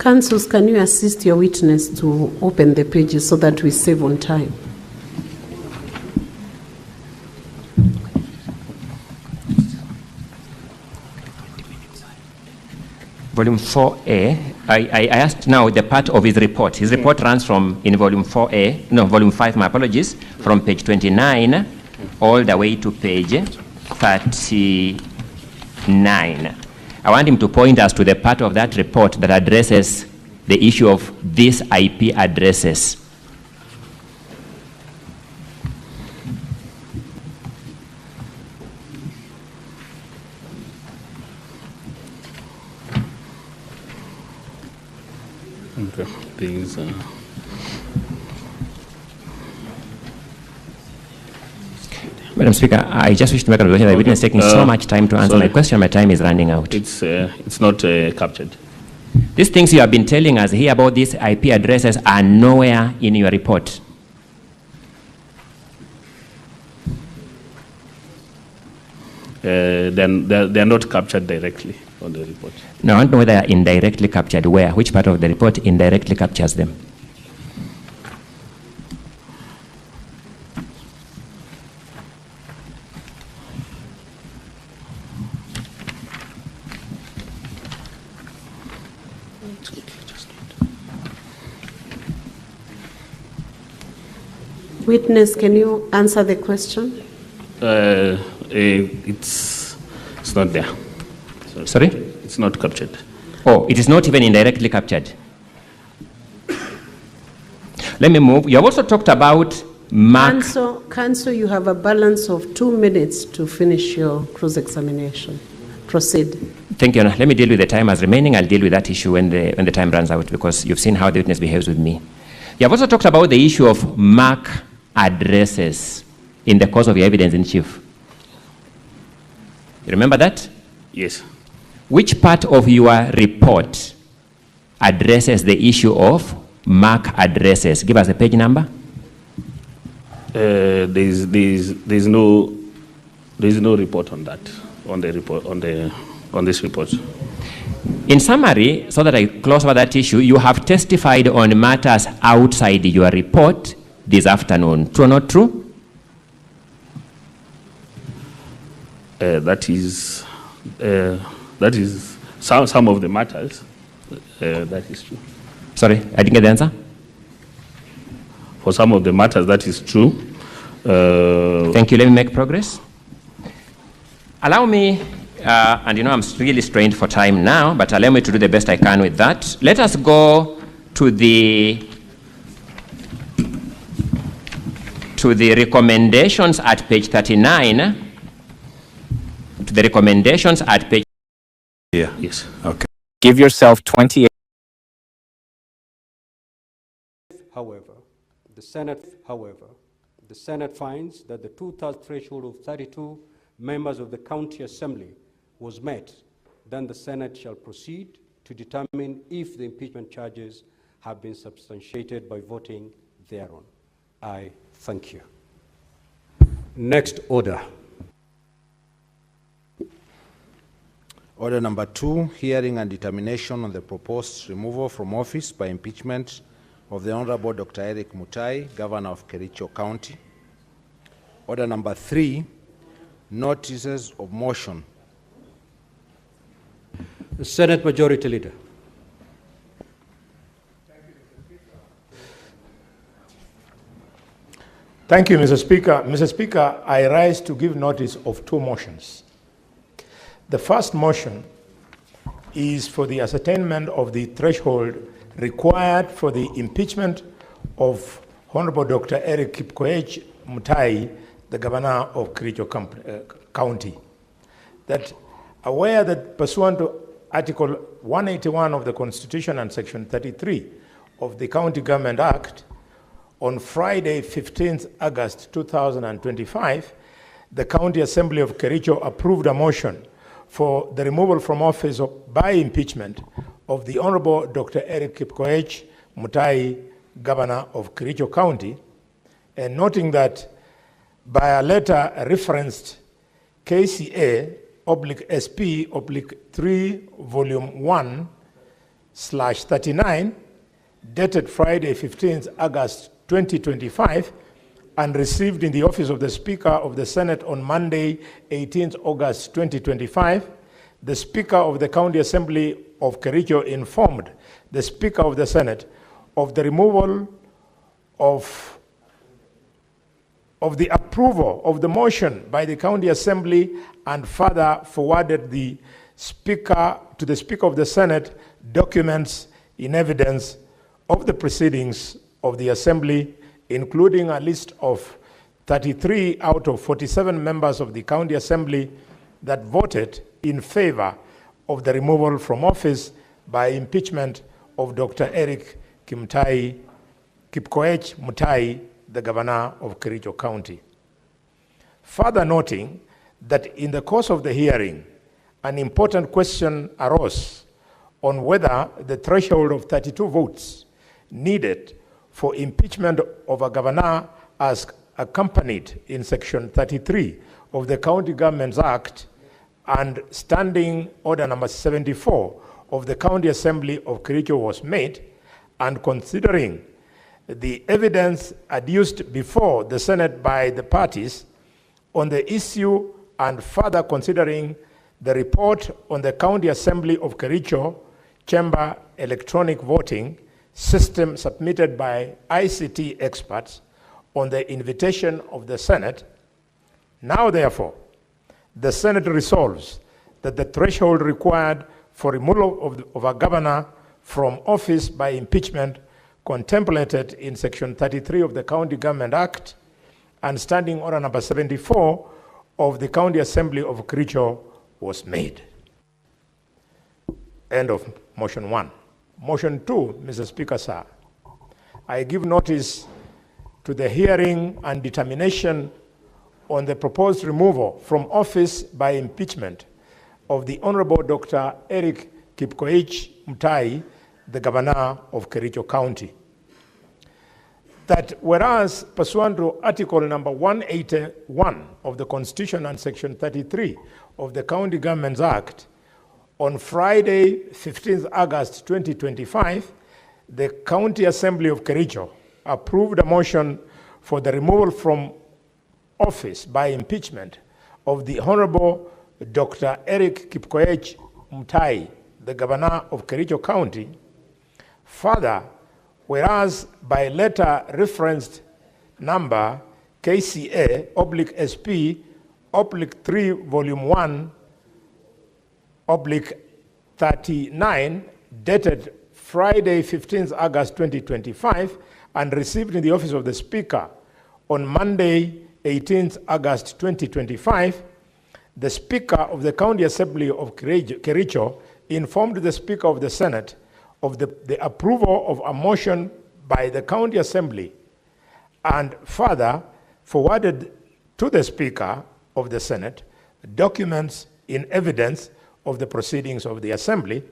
Councils, can you assist your witness to open the pages so that we save on time?
Volume 4A, I asked now the part of his report. His report runs from, in volume 4A, no, volume 5, my apologies, from page 29 all the way to page 39. I want him to point us to the part of that report that addresses the issue of these IP addresses.
Okay. These,
Madam Speaker, I just wish to make a observation that the witness is taking so much time to answer my question. My time is running out.
it's not captured.
These things you have been telling us here about these IP addresses are nowhere in your report.
Then they're not captured directly on the report.
Now, I want to know whether they are indirectly captured. Where? Which part of the report indirectly captures them?
Witness, can you answer the question?
It's not there.
Sorry?
It's not captured.
Oh, it is not even indirectly captured. Let me move. You have also talked about Mark.
Counsel, you have a balance of 2 minutes to finish your cross-examination. Proceed.
Thank you, Anna. Let me deal with the time as remaining. I'll deal with that issue when the time runs out, because you've seen how the witness behaves with me. You have also talked about the issue of MAC addresses in the course of your evidence in chief. You remember that?
Yes.
Which part of your report addresses the issue of MAC addresses? Give us the page number.
There's no report on that, on this report.
In summary, so that I close over that issue, you have testified on matters outside your report this afternoon. True or not true?
That is some of the matters. That is true.
Sorry, I didn't get the answer.
For some of the matters, that is true.
Thank you. Let me make progress. Allow me, and you know I'm really strained for time now, but allow me to do the best I can with that. Let us go to the recommendations at page 39. To the recommendations at page.
Yeah.
Yes.
Okay.
Give yourself 28.
However, the Senate finds that the 2/3 threshold of 32 members of the County Assembly was met, then the Senate shall proceed to determine if the impeachment charges have been substantiated by voting thereon. I thank you. Next order.
Order number 2, hearing and determination on the proposed removal from office by impeachment of the Honorable Dr. Eric Mutai, Governor of Kericho County. Order number 3, notices of motion.
The Senate Majority Leader.
Thank you, Mr. Speaker. Mr. Speaker, I rise to give notice of 2 motions. The first motion is for the ascertainment of the threshold required for the impeachment of Honorable Dr. Eric Kipkoech Mutai, the Governor of Kericho County. That aware that pursuant to Article 181 of the Constitution and Section 33 of the County Government Act, on Friday, 15th August 2025, the County Assembly of Kericho approved a motion for the removal from office by impeachment of the Honorable Dr. Eric Kipkoech Mutai, Governor of Kericho County, and noting that by a letter referenced KCA/SP/3 Volume 1 2023/39, dated Friday, 15th August 2025, and received in the office of the Speaker of the Senate on Monday, 18th August 2025, the Speaker of the County Assembly of Kericho informed the Speaker of the Senate of the removal of the approval of the motion by the County Assembly, and further forwarded the Speaker to the Speaker of the Senate documents in evidence of the proceedings of the Assembly, including a list of 33 out of 47 members of the County Assembly that voted in favor of the removal from office by impeachment of Dr. Eric Kipkoech Mutai, the Governor of Kericho County. Further noting that in the course of the hearing, an important question arose on whether the threshold of 32 votes needed for impeachment of a governor, as accompanied in Section 33 of the County Governments Act and Standing Order number 74 of the County Assembly of Kericho, was made, and considering the evidence adduced before the Senate by the parties on the issue, and further considering the report on the County Assembly of Kericho Chamber electronic voting system submitted by ICT experts on the invitation of the Senate, now therefore, the Senate resolves that the threshold required for removal of a governor from office by impeachment contemplated in Section 33 of the County Government Act and Standing Order number 74 of the County Assembly of Kericho was made. End of motion 1. Motion 2, Mr. Speaker, sir. I give notice to the hearing and determination on the proposed removal from office by impeachment of the Honorable Dr. Eric Kipkoech Mutai, the Governor of Kericho County. That whereas pursuant to Article number 181 of the Constitution and Section 33 of the County Governments Act, on Friday, 15th August 2025, the County Assembly of Kericho approved a motion for the removal from office by impeachment of the Honorable Dr. Eric Kipkoech Mutai, the Governor of Kericho County. Further, whereas by letter referenced number KCA/SP/3 Volume 1 /39, dated Friday, 15th August 2025, and received in the office of the Speaker on Monday, 18th August 2025, the Speaker of the County Assembly of Kericho informed the Speaker of the Senate of the approval of a motion by the County Assembly, and further forwarded to the Speaker of the Senate documents in evidence of the proceedings of the Assembly.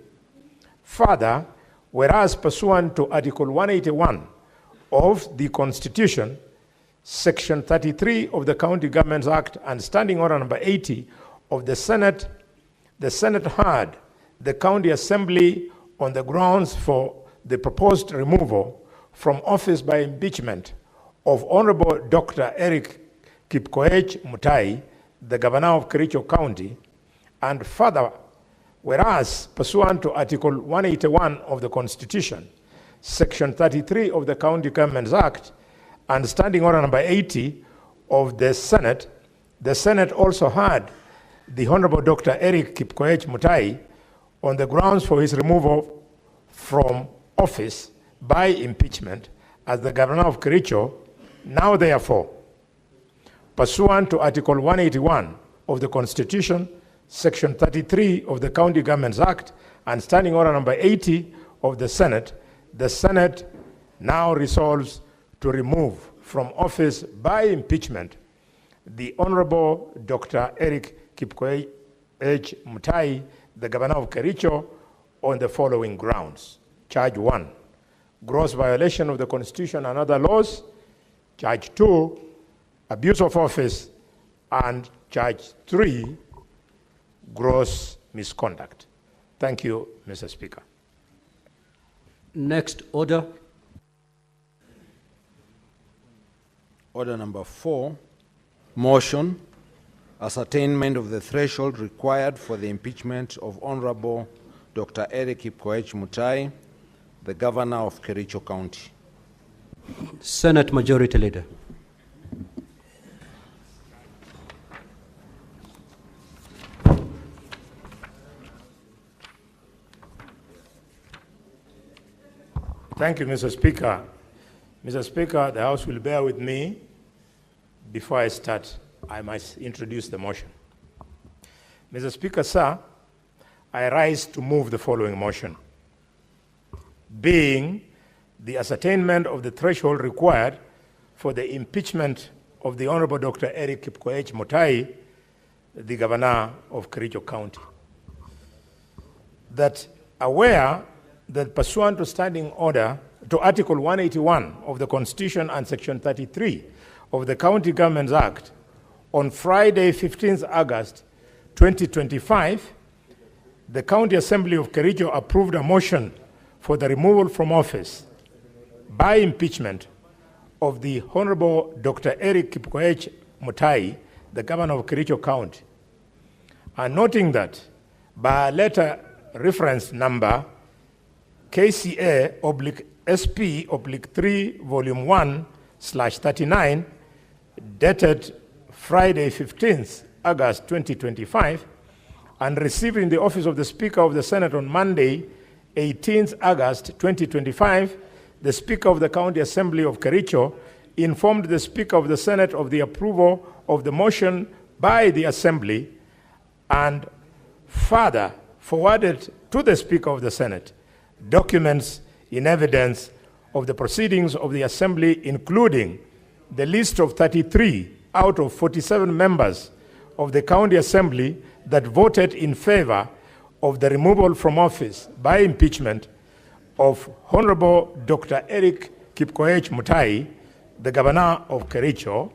Further, whereas pursuant to Article 181 of the Constitution, Section 33 of the County Governments Act, and Standing Order number 80 of the Senate heard the County Assembly on the grounds for the proposed removal from office by impeachment of Honorable Dr. Eric Kipkoech Mutai, the Governor of Kericho County, and further, whereas pursuant to Article 181 of the Constitution, Section 33 of the County Governments Act, and Standing Order number 80 of the Senate also heard the Honorable Dr. Eric Kipkoech Mutai on the grounds for his removal from office by impeachment as the Governor of Kericho. Now therefore, pursuant to Article 181 of the Constitution, Section 33 of the County Governments Act, and Standing Order number 80 of the Senate now resolves to remove from office by impeachment the Honorable Dr. Eric Kipkoech Mutai, the Governor of Kericho, on the following grounds. Charge 1, gross violation of the Constitution and other laws. Charge 2, abuse of office. And charge 3, gross misconduct. Thank you, Mr. Speaker.
Next order.
Order number 4, motion, ascertainment of the threshold required for the impeachment of Honorable Dr. Eric Kipkoech Mutai, the Governor of Kericho County.
Senate Majority Leader.
Thank you, Mr. Speaker. Mr. Speaker, the House will bear with me. Before I start, I must introduce the motion. Mr. Speaker, sir, I rise to move the following motion. Being the ascertainment of the threshold required for the impeachment of the Honorable Dr. Eric Kipkoech Mutai, the Governor of Kericho County. That aware that pursuant to standing order to Article 181 of the Constitution and Section 33 of the County Governments Act, on Friday, 15th August 2025, the County Assembly of Kericho approved a motion for the removal from office by impeachment of the Honorable Dr. Eric Kipkoech Mutai, the Governor of Kericho County, and noting that by letter reference number KCA/SP/3 Volume 1/39, dated Friday, 15th August 2025, and received in the office of the Speaker of the Senate on Monday, 18th August 2025, the Speaker of the County Assembly of Kericho informed the Speaker of the Senate of the approval of the motion by the Assembly, and further forwarded to the Speaker of the Senate documents in evidence of the proceedings of the Assembly, including the list of 33 out of 47 members of the County Assembly that voted in favor of the removal from office by impeachment of Honorable Dr. Eric Kipkoech Mutai, the Governor of Kericho.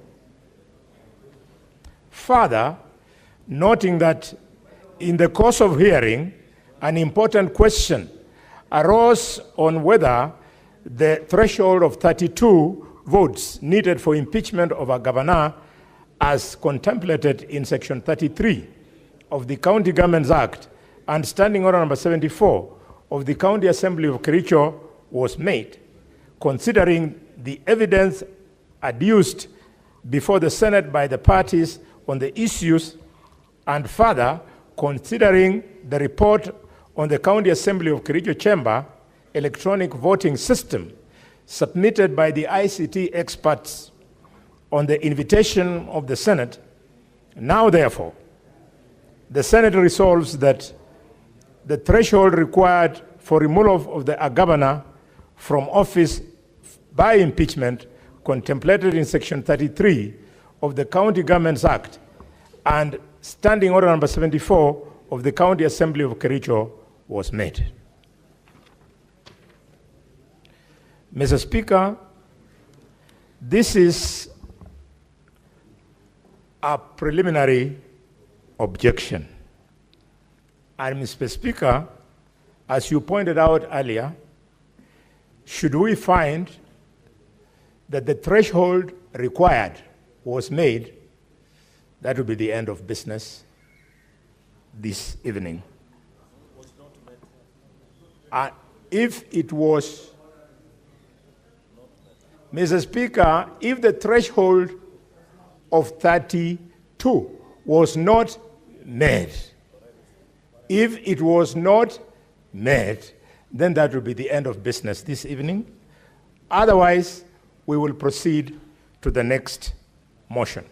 Further, noting that in the course of hearing, an important question arose on whether the threshold of 32 votes needed for impeachment of a governor, as contemplated in Section 33 of the County Governments Act and Standing Order number 74 of the County Assembly of Kericho, was made, considering the evidence adduced before the Senate by the parties on the issues, and further considering the report on the County Assembly of Kericho Chamber electronic voting system submitted by the ICT experts on the invitation of the Senate. Now, therefore, the Senate resolves that the threshold required for removal of the governor from office by impeachment, contemplated in Section 33 of the County Governments Act and Standing Order number 74 of the County Assembly of Kericho, was made. Mr. Speaker, this is a preliminary objection. And Mr. Speaker, as you pointed out earlier, should we find that the threshold required was made, that will be the end of business this evening. If it was, Mr. Speaker, if the threshold of 32 was not met, if it was not met, then that will be the end of business this evening. Otherwise, we will proceed to the next motion.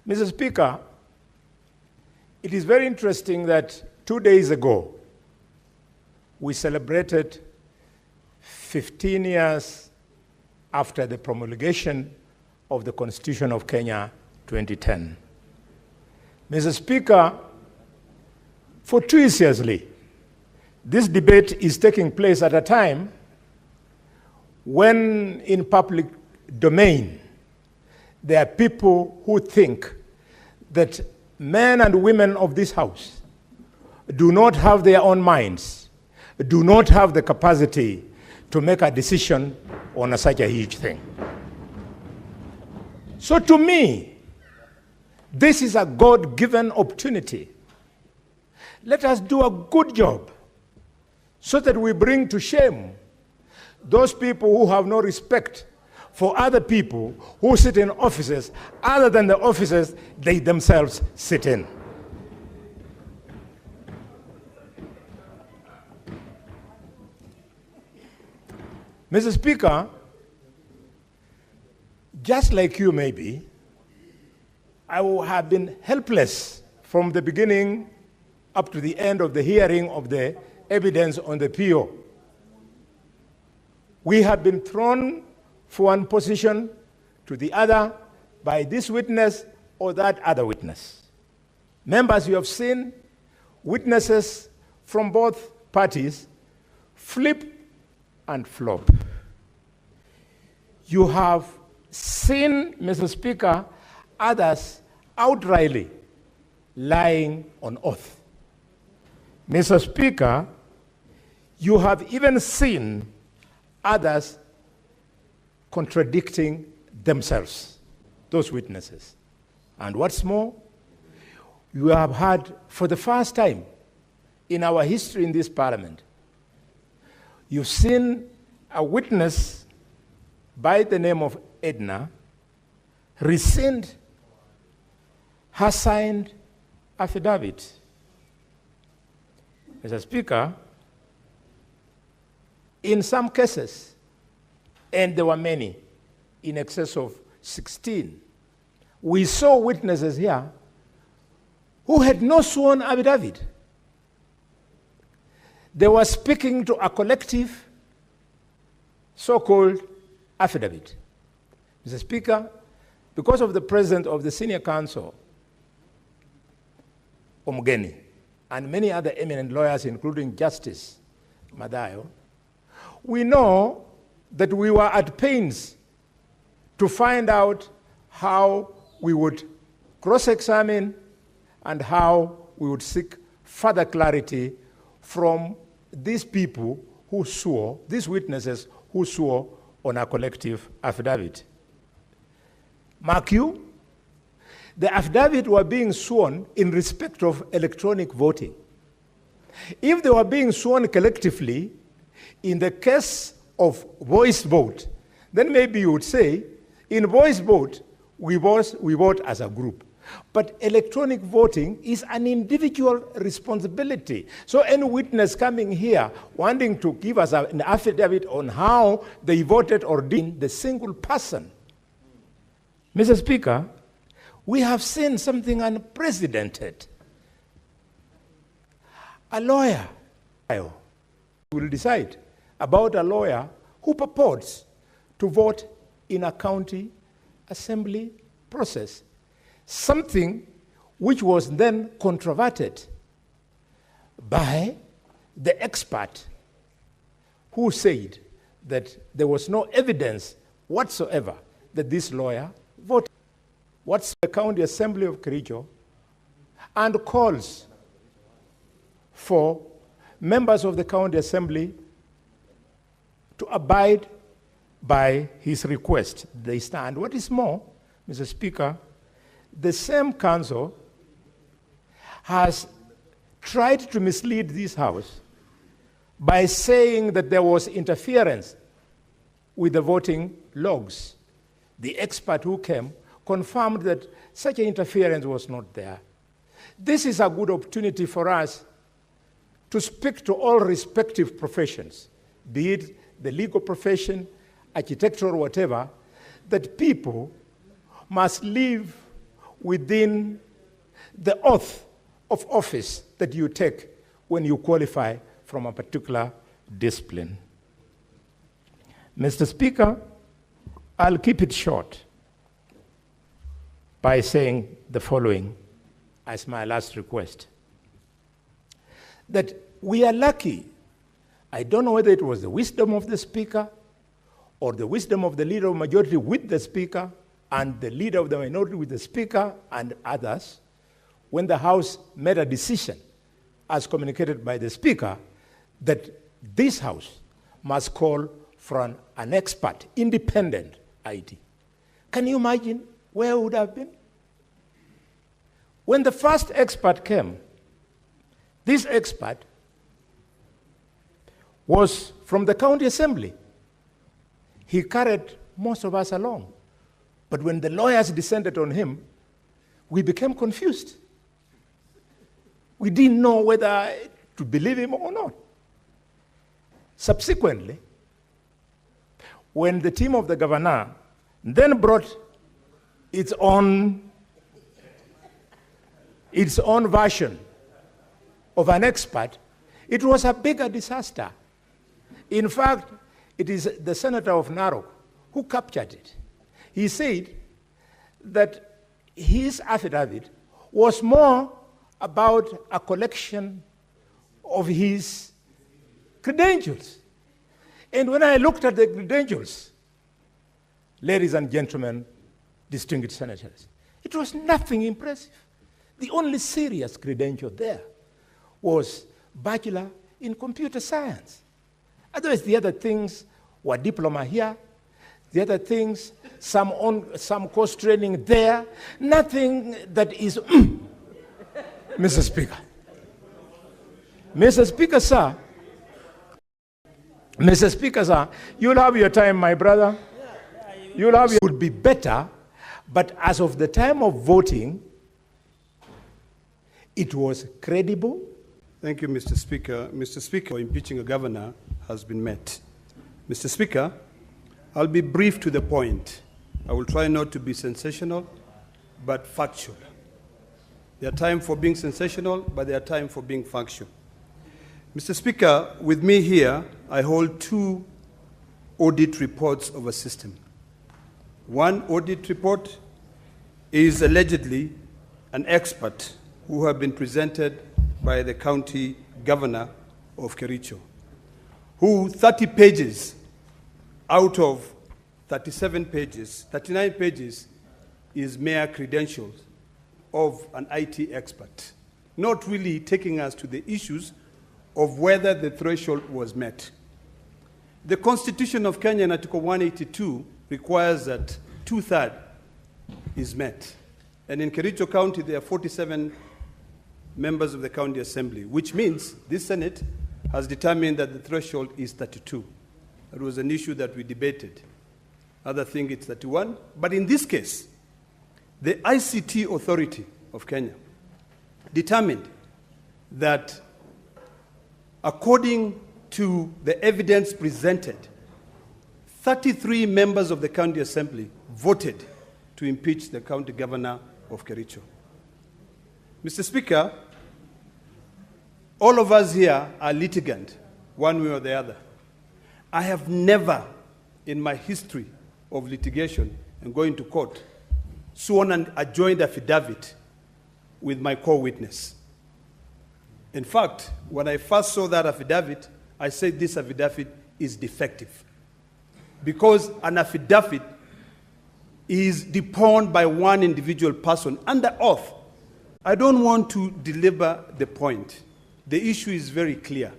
Mr. Speaker, it is very interesting that 2 days ago, we celebrated 15 years after the promulgation of the Constitution of Kenya 2010. Mr. Speaker, fortuitously, this debate is taking place at a time when in public domain there are people who think that men and women of this House do not have their own minds, do not have the capacity to make a decision on such a huge thing. So to me, this is a God-given opportunity. Let us do a good job so that we bring to shame those people who have no respect for other people who sit in offices other than the offices they themselves sit in. Mr. Speaker, just like you maybe, I have been helpless from the beginning up to the end of the hearing of the evidence on the PO. We have been thrown from one position to the other by this witness or that other witness. Members, you have seen witnesses from both parties flip and flop. You have seen, Mr. Speaker, others outrightly lying on oath. Mr. Speaker, you have even seen others contradicting themselves, those witnesses. And what's more, you have had, for the first time in our history in this parliament, you've seen a witness by the name of Edna rescind her signed affidavit. Mr. Speaker, in some cases, and there were many, in excess of 16, we saw witnesses here who had no sworn affidavit. They were speaking to a collective so-called affidavit. Mr. Speaker, because of the president of the Senior Counsel, Omugeni, and many other eminent lawyers, including Justice Madayo, we know that we were at pains to find out how we would cross-examine and how we would seek further clarity from these people who swore, these witnesses who swore on a collective affidavit. Mark you, the affidavit were being sworn in respect of electronic voting. If they were being sworn collectively, in the case of voice vote, then maybe you would say, in voice vote, we vote as a group. But electronic voting is an individual responsibility. So any witness coming here wanting to give us an affidavit on how they voted or did, the single person. Mr. Speaker, we have seen something unprecedented. A lawyer will decide about a lawyer who purports to vote in a county assembly process, something which was then controverted by the expert who said that there was no evidence whatsoever that this lawyer voted. What's the County Assembly of Kericho and calls for members of the County Assembly to abide by his request. They stand. What is more, Mr. Speaker, the same council has tried to mislead this House by saying that there was interference with the voting logs. The expert who came confirmed that such an interference was not there. This is a good opportunity for us to speak to all respective professions, be it the legal profession, architectural, whatever, that people must live within the oath of office that you take when you qualify from a particular discipline. Mr. Speaker, I'll keep it short by saying the following as my last request. That we are lucky. I don't know whether it was the wisdom of the Speaker or the wisdom of the leader of the majority with the Speaker and the leader of the minority with the Speaker and others, when the House made a decision, as communicated by the Speaker, that this House must call from an expert, independent IT. Can you imagine where we would have been? When the first expert came, this expert was from the county assembly. He carried most of us along. But when the lawyers descended on him, we became confused. We didn't know whether to believe him or not. Subsequently, when the team of the governor then brought its own version of an expert, it was a bigger disaster. In fact, it is the senator of Narok who captured it. He said that his affidavit was more about a collection of his credentials. And when I looked at the credentials, ladies and gentlemen, distinguished senators, it was nothing impressive. The only serious credential there was bachelor in computer science. Otherwise, the other things were diploma here, the other things, some course training there, nothing that is, Mr. Speaker. Mr. Speaker, sir. Mr. Speaker, sir, you'll have your time, my brother. You'll have your, would be better, but as of the time of voting, it was credible.
Thank you, Mr. Speaker. Mr. Speaker, impeaching a governor has been met. Mr. Speaker, I'll be brief to the point. I will try not to be sensational, but factual. There are times for being sensational, but there are times for being factual. Mr. Speaker, with me here, I hold 2 audit reports of a system. One audit report is allegedly an expert who have been presented by the county governor of Kericho, who 30 pages out of 37 pages, 39 pages is mere credentials of an IT expert, not really taking us to the issues of whether the threshold was met. The Constitution of Kenya in Article 182 requires that 2/3 is met. And in Kericho County, there are 47 members of the county assembly, which means this Senate has determined that the threshold is 32. That was an issue that we debated. Others think it's 31. But in this case, the ICT Authority of Kenya determined that according to the evidence presented, 33 members of the county assembly voted to impeach the county governor of Kericho. Mr. Speaker, all of us here are litigant, one way or the other. I have never, in my history of litigation and going to court, sworn a joint affidavit with my co-witness. In fact, when I first saw that affidavit, I said this affidavit is defective, because an affidavit is deponed by one individual person under oath. I don't want to deliver the point. The issue is very clear.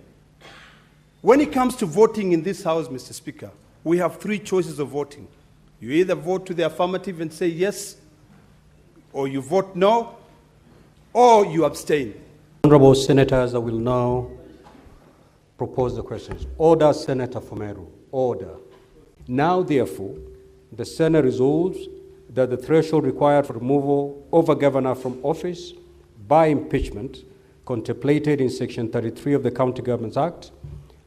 When it comes to voting in this House, Mr. Speaker, we have 3 choices of voting. You either vote to the affirmative and say yes, or you vote no, or you abstain.
Honorable senators, I will now propose the questions. Order, Senator Fumeru. Order. Now, therefore, the Senate resolves that the threshold required for removal of a governor from office by impeachment, contemplated in Section 33 of the County Governments Act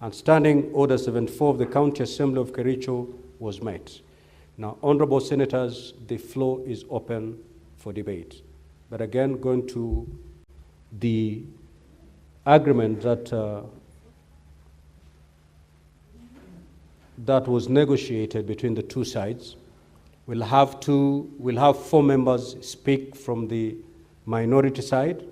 and Standing Order 74 of the County Assembly of Kericho, was met. Now, honorable senators, the floor is open for debate. But again, going to the agreement that was negotiated between the 2 sides. We'll have 4 members speak from the minority side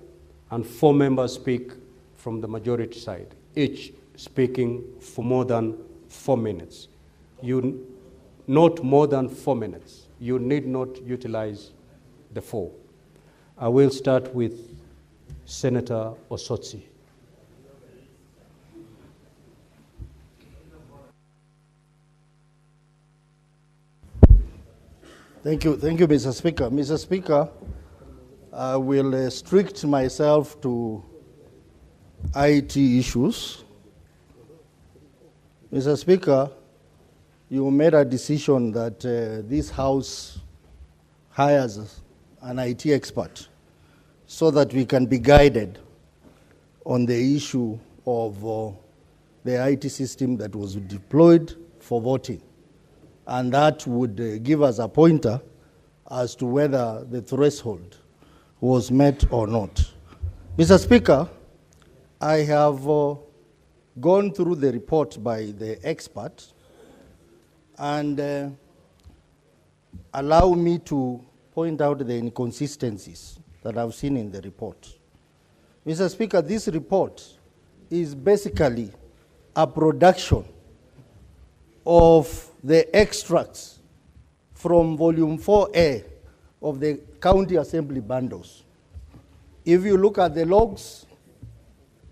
and 4 members speak from the majority side, each speaking for more than 4 minutes. Not more than 4 minutes. You need not utilize the 4. I will start with Senator Osotsi.
Thank you, Mr. Speaker. Mr. Speaker, I will restrict myself to IT issues. Mr. Speaker, you made a decision that this House hires an IT expert so that we can be guided on the issue of the IT system that was deployed for voting. And that would give us a pointer as to whether the threshold was met or not. Mr. Speaker, I have gone through the report by the expert, and allow me to point out the inconsistencies that I've seen in the report. Mr. Speaker, this report is basically a production of the extracts from volume 4A of the county assembly bundles. If you look at the logs,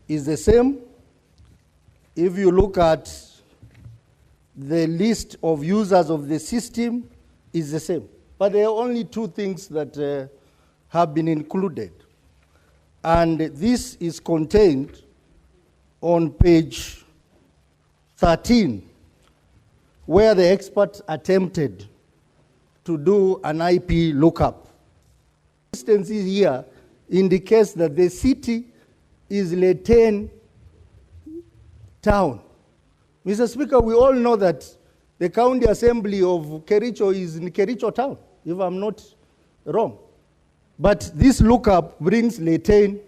it's the same. If you look at the list of users of the system, it's the same. But there are only two things that have been included. And this is contained on page 13, where the expert attempted to do an IP lookup. Instance here indicates that the city is Leyten town. Mr. Speaker, we all know that the county assembly of Kericho is in Kericho town, if I'm not wrong. But this lookup brings Leyten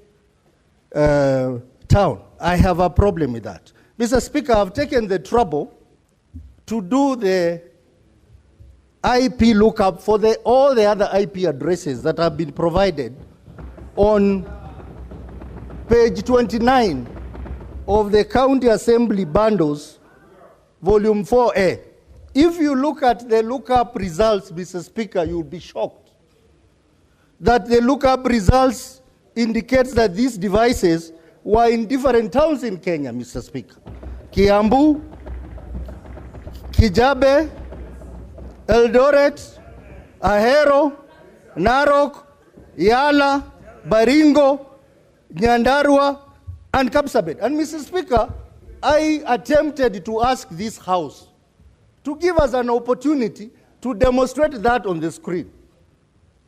town. I have a problem with that. Mr. Speaker, I've taken the trouble to do the IP lookup for all the other IP addresses that have been provided on page 29 of the county assembly bundles, volume 4A. If you look at the lookup results, Mr. Speaker, you'll be shocked that the lookup results indicates that these devices were in different towns in Kenya, Mr. Speaker. Kiambu, Kijabe, Eldoret, Ahero, Narok, Yala, Baringo, Nyandarua, and Kapsabet. And Mr. Speaker, I attempted to ask this House to give us an opportunity to demonstrate that on the screen.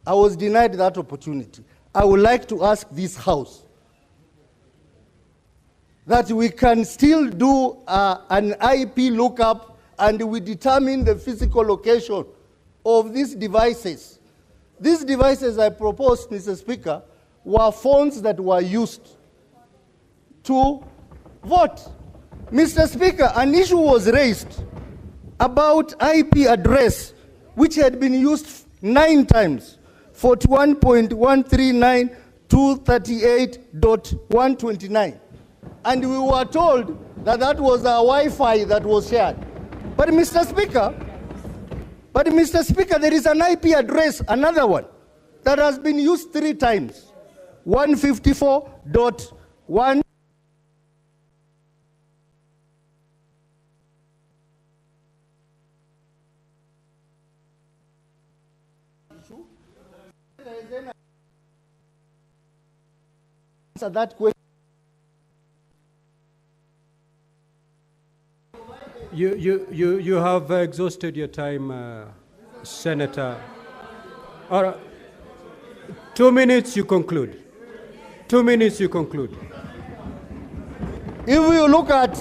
I was denied that opportunity. I would like to ask this House that we can still do an IP lookup and we determine the physical location of these devices. These devices I proposed, Mr. Speaker, were phones that were used to vote. Mr. Speaker, an issue was raised about IP address which had been used 9 times, 41.139.238.129. And we were told that that was a Wi-Fi that was shared. But Mr. Speaker, there is an IP address, another one, that has been used 3 times. 154.1. Answer that question.
You have exhausted your time, Senator. All right. 2 minutes, you conclude. 2 minutes, you conclude.
If you look at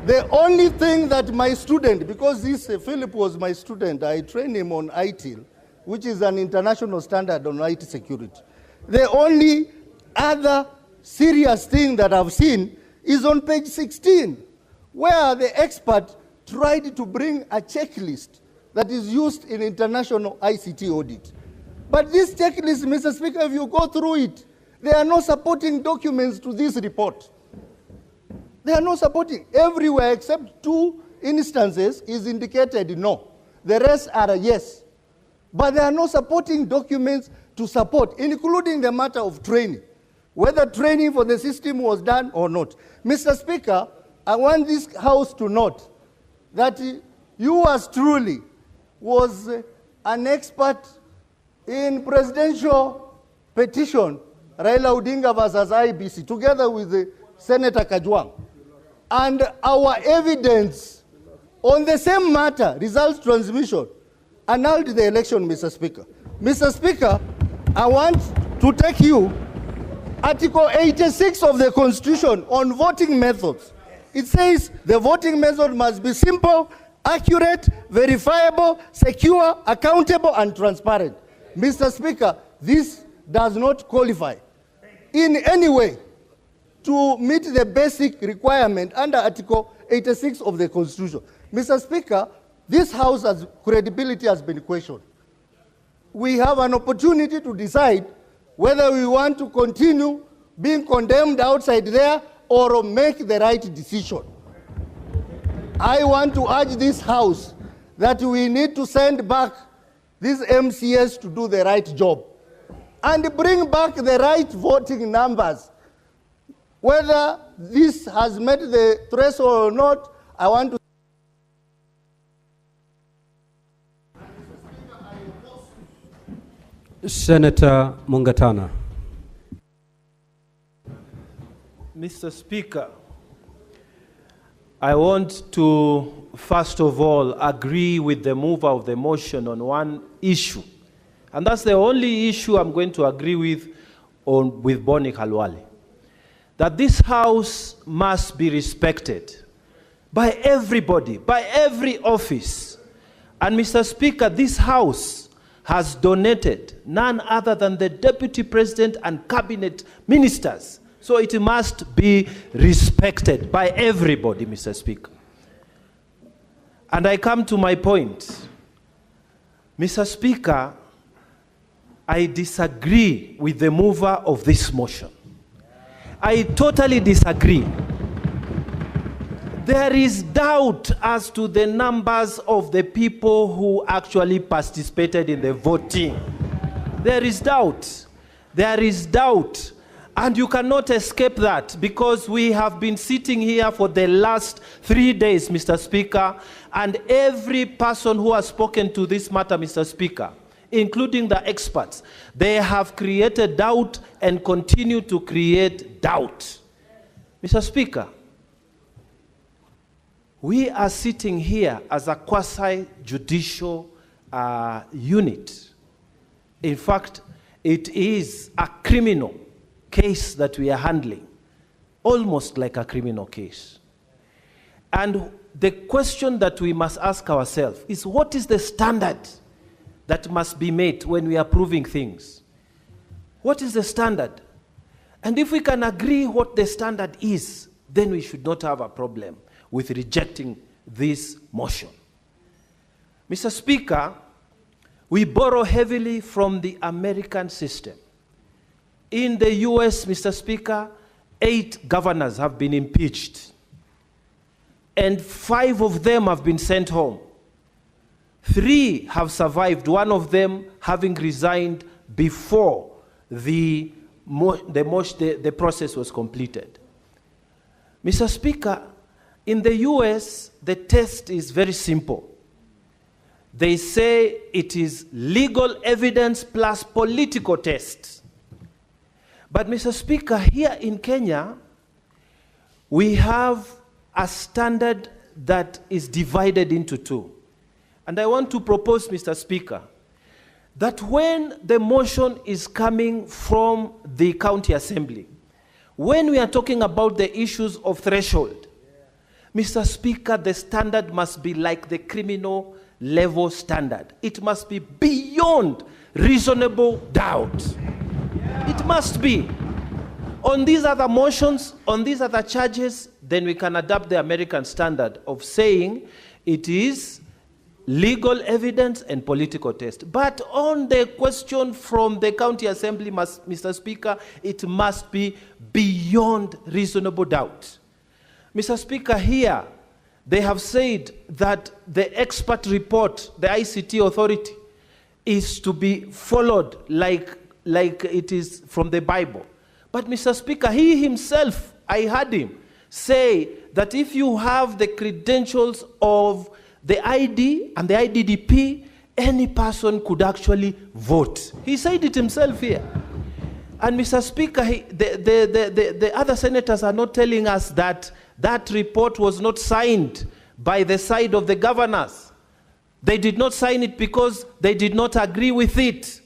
the only thing that my student, because this Philip was my student, I trained him on ITIL, which is an international standard on IT security. The only other serious thing that I've seen is on page 16, where the expert tried to bring a checklist that is used in international ICT audit. But this checklist, Mr. Speaker, if you go through it, there are no supporting documents to this report. There are no supporting. Everywhere except 2 instances is indicated no. The rest are a yes. But there are no supporting documents to support, including the matter of training, whether training for the system was done or not. Mr. Speaker, I want this House to note that yours truly was an expert in presidential petition, Raila Odinga versus IBC, together with Senator Kajwang. And our evidence on the same matter, results transmission, annulled the election, Mr. Speaker. Mr. Speaker, I want to take you Article 86 of the Constitution on voting methods. It says the voting method must be simple, accurate, verifiable, secure, accountable, and transparent. Mr. Speaker, this does not qualify in any way to meet the basic requirement under Article 86 of the Constitution. Mr. Speaker, this House's credibility has been questioned. We have an opportunity to decide whether we want to continue being condemned outside there or make the right decision. I want to urge this House that we need to send back these MCS to do the right job and bring back the right voting numbers. Whether this has met the threshold or not, I want to.
Senator Mungatana.
Mr. Speaker, I want to first of all agree with the mover of the motion on one issue. And that's the only issue I'm going to agree with Bonnie Khalwale. That this House must be respected by everybody, by every office. And Mr. Speaker, this House has donated none other than the Deputy President and Cabinet Ministers. So it must be respected by everybody, Mr. Speaker. And I come to my point. Mr. Speaker, I disagree with the mover of this motion. I totally disagree. There is doubt as to the numbers of the people who actually participated in the voting. There is doubt. There is doubt. And you cannot escape that because we have been sitting here for the last 3 days, Mr. Speaker, and every person who has spoken to this matter, Mr. Speaker, including the experts, they have created doubt and continue to create doubt. Mr. Speaker, we are sitting here as a quasi-judicial unit. In fact, it is a criminal case that we are handling, almost like a criminal case. And the question that we must ask ourselves is, what is the standard that must be met when we are proving things? What is the standard? And if we can agree what the standard is, then we should not have a problem with rejecting this motion. Mr. Speaker, we borrow heavily from the American system. In the US, Mr. Speaker, 8 governors have been impeached, and 5 of them have been sent home. 3 have survived, one of them having resigned before the process was completed. Mr. Speaker, in the US, the test is very simple. They say it is legal evidence plus political test. But Mr. Speaker, here in Kenya, we have a standard that is divided into 2. And I want to propose, Mr. Speaker, that when the motion is coming from the county assembly, when we are talking about the issues of threshold, Mr. Speaker, the standard must be like the criminal level standard. It must be beyond reasonable doubt. It must be. On these other motions, on these other charges, then we can adopt the American standard of saying it is legal evidence and political test. But on the question from the county assembly, Mr. Speaker, it must be beyond reasonable doubt. Mr. Speaker, here they have said that the expert report, the ICT authority, is to be followed like it is from the Bible. But Mr. Speaker, he himself, I heard him say that if you have the credentials of the ID and the IDDP any person could actually vote. He said it himself here. And Mr. Speaker, the other senators are not telling us that that report was not signed by the side of the governors. They did not sign it because they did not agree with it.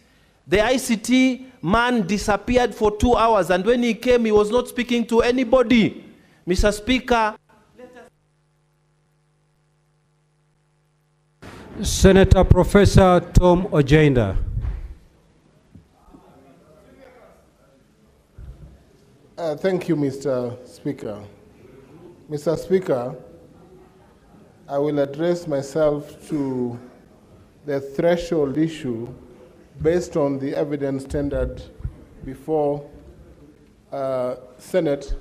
The ICT man disappeared for 2 hours, and when he came, he was not speaking to anybody. Mr. Speaker.
Senator Professor Tom Ojenda.
Thank you, Mr. Speaker. Mr. Speaker, I will address myself to the threshold issue based on the evidence tendered before Senate.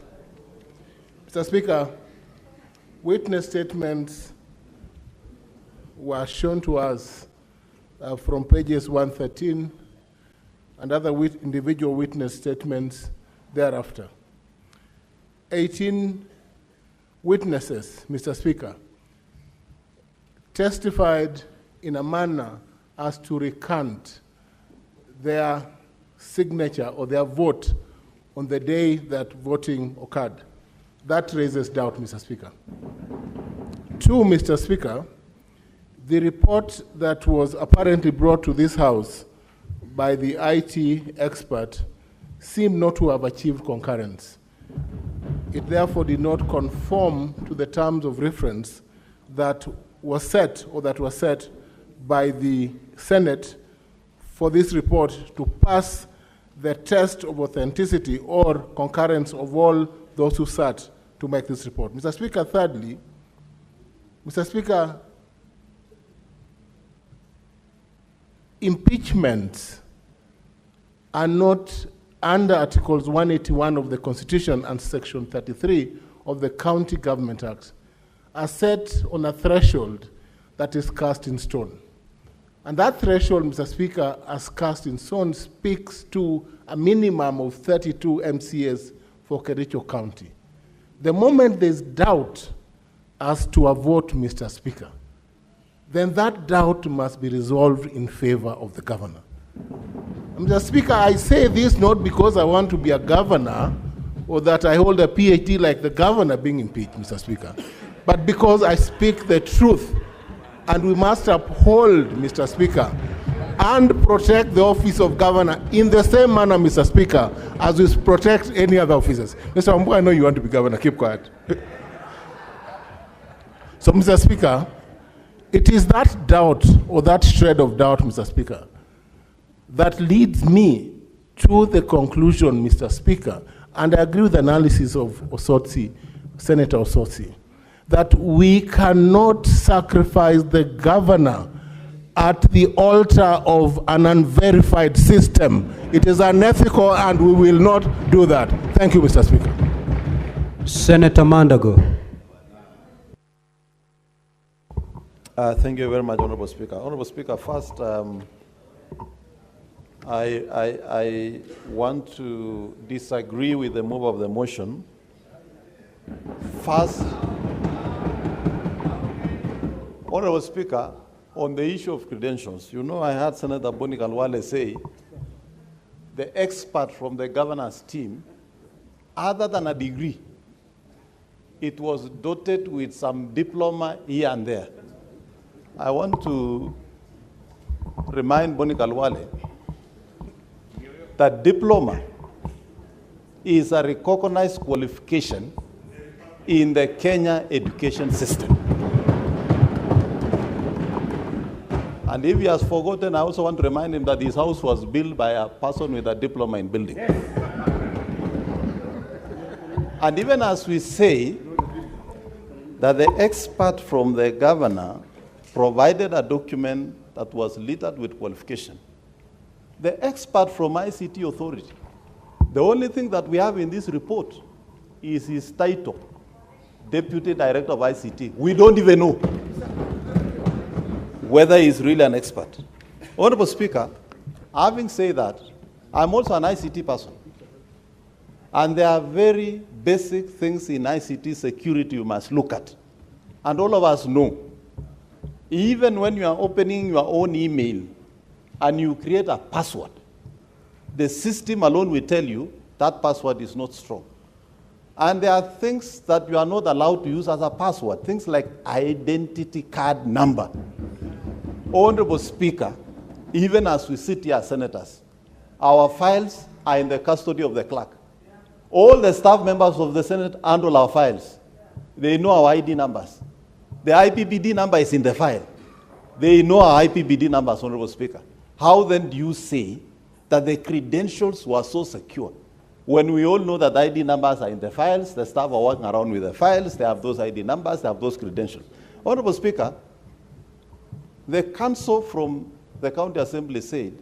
Mr. Speaker, witness statements were shown to us from pages 113 and other individual witness statements thereafter. 18 witnesses, Mr. Speaker, testified in a manner as to recant their signature or their vote on the day that voting occurred. That raises doubt, Mr. Speaker. 2, Mr. Speaker, the report that was apparently brought to this House by the IT expert seemed not to have achieved concurrence. It therefore did not conform to the terms of reference that was set or that was set by the Senate for this report to pass the test of authenticity or concurrence of all those who sat to make this report. Mr. Speaker, thirdly, Mr. Speaker, impeachments are not under Articles 181 of the Constitution and Section 33 of the County Government Act, are set on a threshold that is cast in stone. And that threshold, Mr. Speaker, as cast in stone, speaks to a minimum of 32 MCAs for Kericho County. The moment there's doubt as to a vote, Mr. Speaker, then that doubt must be resolved in favor of the governor. Mr. Speaker, I say this not because I want to be a governor or that I hold a PhD like the governor being impeached, Mr. Speaker, but because I speak the truth. And we must uphold, Mr. Speaker, and protect the office of governor in the same manner, Mr. Speaker, as we protect any other officers. Mr. Wambua, I know you want to be governor. Keep quiet. So, Mr. Speaker, it is that doubt or that shred of doubt, Mr. Speaker, that leads me to the conclusion, Mr. Speaker, and I agree with the analysis of Osotsi, Senator Osotsi, that we cannot sacrifice the governor at the altar of an unverified system. It is unethical and we will not do that. Thank you, Mr. Speaker.
Senator Mandago.
Thank you very much, Honorable Speaker. Honorable Speaker, first, I want to disagree with the move of the motion. First, Honorable Speaker, on the issue of credentials, you know I heard Senator Boni Kalwale say the expert from the governor's team, other than a degree, it was dotted with some diploma here and there. I want to remind Boni Kalwale that diploma is a recognized qualification in the Kenya education system. And if he has forgotten, I also want to remind him that his house was built by a person with a diploma in building. Yes. And even as we say that the expert from the governor provided a document that was littered with qualification, the expert from ICT Authority, the only thing that we have in this report is his title, Deputy Director of ICT. We don't even know whether he's really an expert. Honorable Speaker, having said that, I'm also an ICT person. And there are very basic things in ICT security you must look at. And all of us know Even when you are opening your own email and you create a password, the system alone will tell you that password is not strong. And there are things that you are not allowed to use as a password, things like identity card number. Honorable Speaker, even as we sit here as senators, our files are in the custody of the clerk. All the staff members of the Senate handle our files. They know our ID numbers. The IPPD number is in the file. They know our IPPD numbers, Honorable Speaker. How then do you say that the credentials were so secure when we all know that ID numbers are in the files, the staff are walking around with the files, they have those ID numbers, they have those credentials? Honorable Speaker, the council from the county assembly said,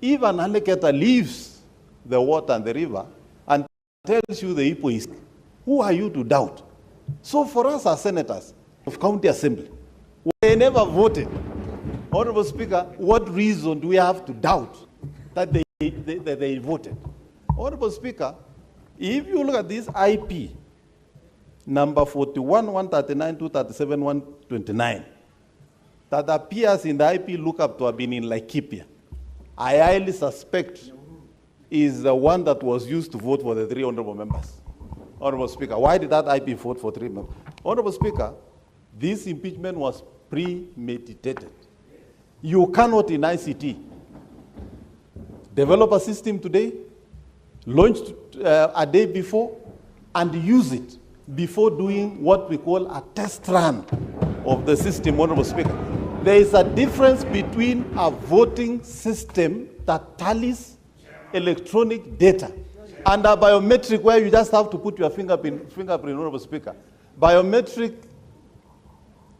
if an alligator leaves the water and the river and tells you the Ipo is, who are you to doubt? So for us as senators of county assembly, we never voted. Honorable Speaker, what reason do we have to doubt that they voted? Honorable Speaker, if you look at this IP, number 41, 139, 237, 129, that appears in the IP lookup to have been in Laikipia, I highly suspect is the one that was used to vote for the 3 honorable members. Honorable Speaker, why did that IP vote for 3 members? Honorable Speaker, this impeachment was premeditated. You cannot in ICT develop a system today, launched a day before, and use it before doing what we call a test run of the system, Honorable Speaker. There is a difference between a voting system that tallies electronic data and a biometric where you just have to put your fingerprint, Honorable Speaker. Biometric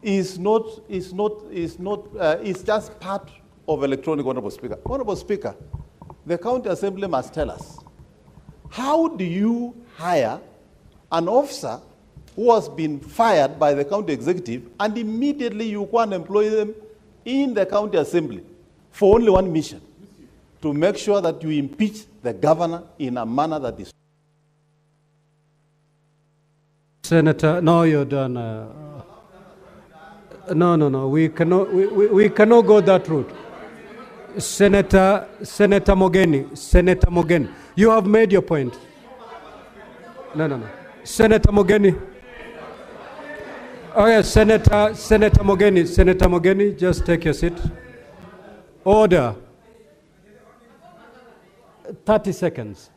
is just part of electronic, Honorable Speaker. Honorable Speaker, the county assembly must tell us, how do you hire an officer who has been fired by the county executive and immediately you go and employ them in the county assembly for only one mission, to make sure that you impeach the governor in a manner that is...
Senator, no, you're done. No. We cannot go that route. Senator Mogeni, you have made your point. No. Senator Mogeni. Oh yes, Senator Mogeni, just take your seat. Order. 30 seconds.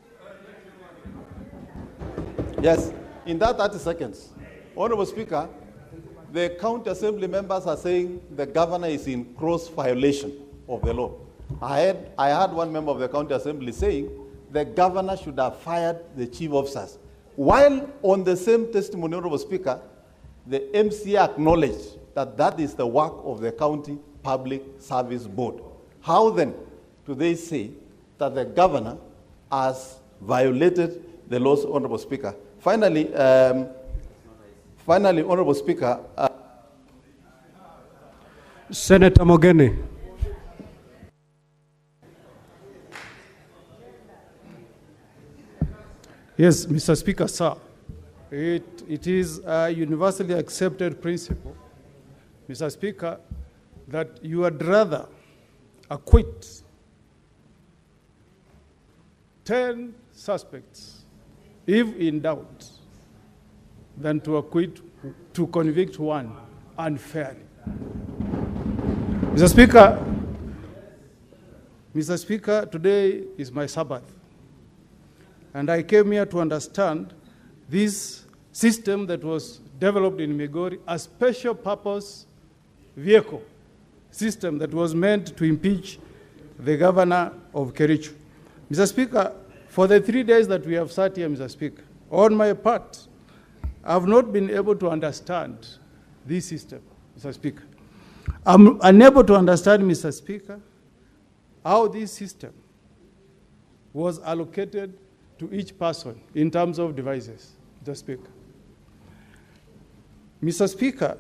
Yes, in that 30 seconds, Honorable Speaker, the county assembly members are saying the governor is in gross violation of the law. I heard one member of the county assembly saying the governor should have fired the chief officers. While on the same testimony, Honorable Speaker, the MCA acknowledged that that is the work of the County Public Service Board. How then do they say that the governor has violated the laws, Honorable Speaker? Finally, Honorable Speaker.
Senator Mogeni.
Yes, Mr. Speaker, sir. It is a universally accepted principle, Mr. Speaker, that you would rather acquit 10 suspects, if in doubt, than to convict one unfairly. Mr. Speaker, today is my Sabbath, and I came here to understand this system that was developed in Migori, a special purpose vehicle system that was meant to impeach the governor of Kericho. Mr. Speaker, for the 3 days that we have sat here, Mr. Speaker, on my part, I have not been able to understand this system, Mr. Speaker. I'm unable to understand, Mr. Speaker, how this system was allocated to each person in terms of devices, Mr. Speaker. Mr. Speaker,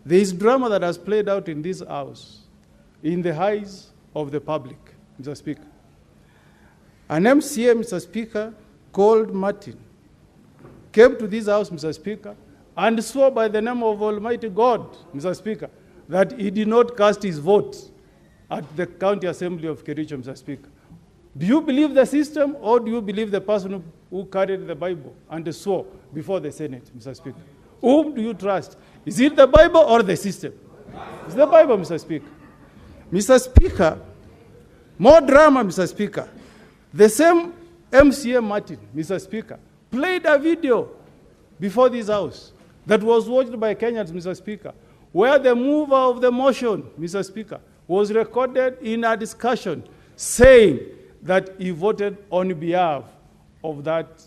there is drama that has played out in this House in the eyes of the public, Mr. Speaker. An MCA, Mr. Speaker, called Martin, came to this House, Mr. Speaker, and swore by the name of Almighty God, Mr. Speaker, that he did not cast his vote at the County Assembly of Kericho, Mr. Speaker. Do you believe the system, or do you believe the person who carried the Bible and swore before the Senate, Mr. Speaker? Whom do you trust? Is it the Bible or the system? It's the Bible, Mr. Speaker. Mr. Speaker, more drama, Mr. Speaker. The same MCA Martin, Mr. Speaker, played a video before this House that was watched by Kenyans, Mr. Speaker, where the mover of the motion, Mr. Speaker, was recorded in a discussion saying that he voted on behalf of that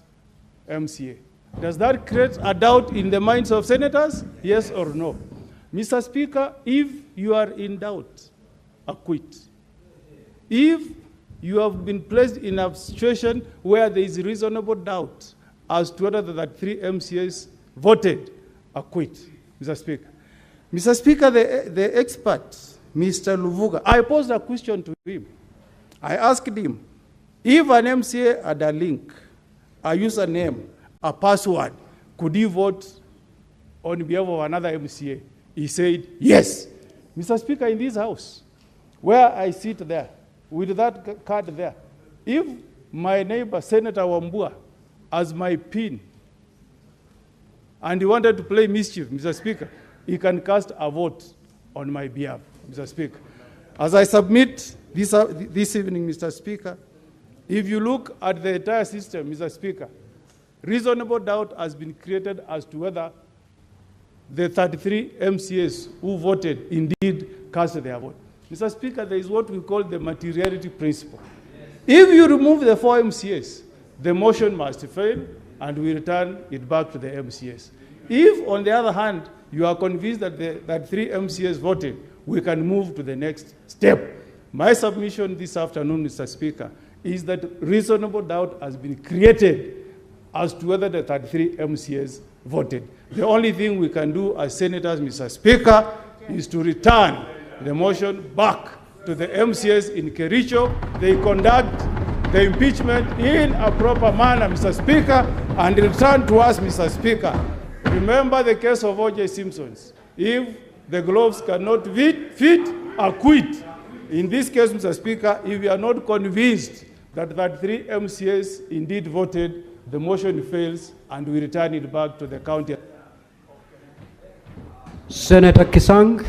MCA. Does that create a doubt in the minds of senators? Yes or no? Mr. Speaker, if you are in doubt, acquit. If you have been placed in a situation where there is reasonable doubt as to whether that 3 MCAs voted, acquit, Mr. Speaker. Mr. Speaker, the expert, Mr. Luvuga, I posed a question to him. I asked him, if an MCA had a link, a username, a password, could he vote on behalf of another MCA? He said, yes. Mr. Speaker, in this House, where I sit there, with that card there, if my neighbor, Senator Wambua, has my PIN, and he wanted to play mischief, Mr. Speaker, he can cast a vote on my behalf, Mr. Speaker. As I submit this evening, Mr. Speaker, if you look at the entire system, Mr. Speaker, reasonable doubt has been created as to whether the 33 MCAs who voted indeed cast their vote. Mr. Speaker, there is what we call the materiality principle. If you remove the 4 MCAs, the motion must fail, and we return it back to the MCAs. If, on the other hand, you are convinced that that 3 MCAs voted, we can move to the next step. My submission this afternoon, Mr. Speaker, is that reasonable doubt has been created as to whether the 33 MCAs voted. The only thing we can do as senators, Mr. Speaker, is to return the motion back to the MCAs in Kericho. They conduct the impeachment in a proper manner, Mr. Speaker, and return to us, Mr. Speaker. Remember the case of O.J. Simpson's. If the gloves cannot fit, acquit. In this case, Mr. Speaker, if we are not convinced that 3 MCAs indeed voted, the motion fails, and we return it back to the county.
Senator Kisang.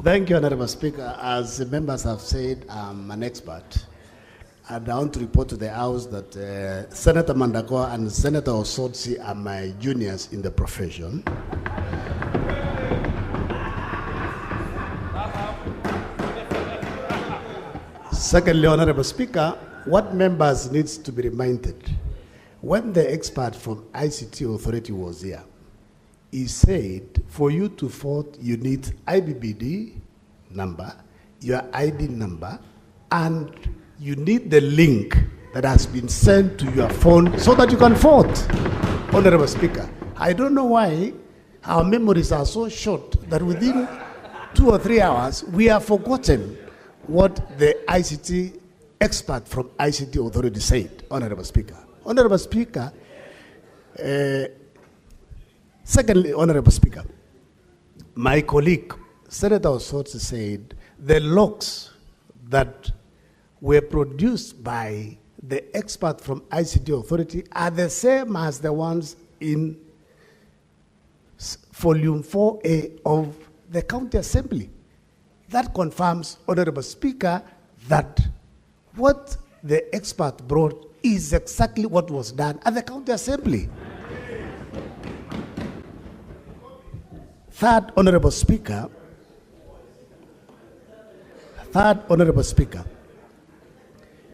Thank you, Honorable Speaker. As the members have said, I'm an expert. And I want to report to the House that Senator Mandakoa and Senator Osotsi are my juniors in the profession. Secondly, Honorable Speaker, what members needs to be reminded, when the expert from ICT Authority was here, he said for you to vote, you need IBBD number, your ID number, and you need the link that has been sent to your phone so that you can vote. Honorable Speaker, I don't know why our memories are so short that within 2 or 3 hours, we have forgotten what the ICT expert from ICT Authority said, Honorable Speaker. Honorable Speaker, secondly, Honorable Speaker, my colleague, Senator Osotsi, said the logs that were produced by the expert from ICT Authority are the same as the ones in volume 4A of the County Assembly. That confirms, Honorable Speaker, that what the expert brought is exactly what was done at the County Assembly. Third, Honorable Speaker,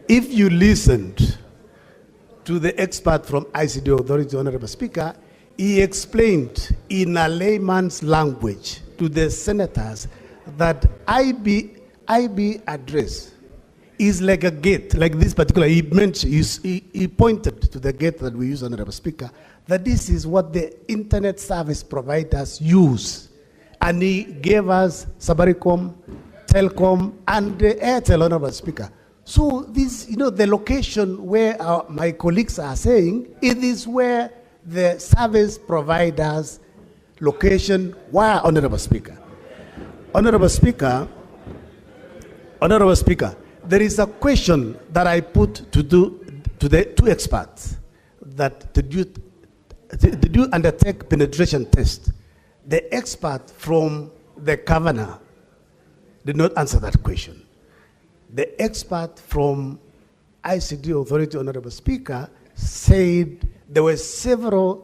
if you listened to the expert from ICT Authority, Honorable Speaker, he explained in a layman's language to the senators that IB address is like a gate, like this particular, he pointed to the gate that we use, Honorable Speaker, that this is what the internet service providers use. And he gave us Safaricom, Telcom, and Airtel, Honorable Speaker, So this, the location where my colleagues are saying, it is where the service providers location. Why, Honorable Speaker? Honorable Speaker, there is a question that I put to the two experts that did you undertake penetration test? The expert from the governor did not answer that question. The expert from ICT Authority, Honorable Speaker, said there were several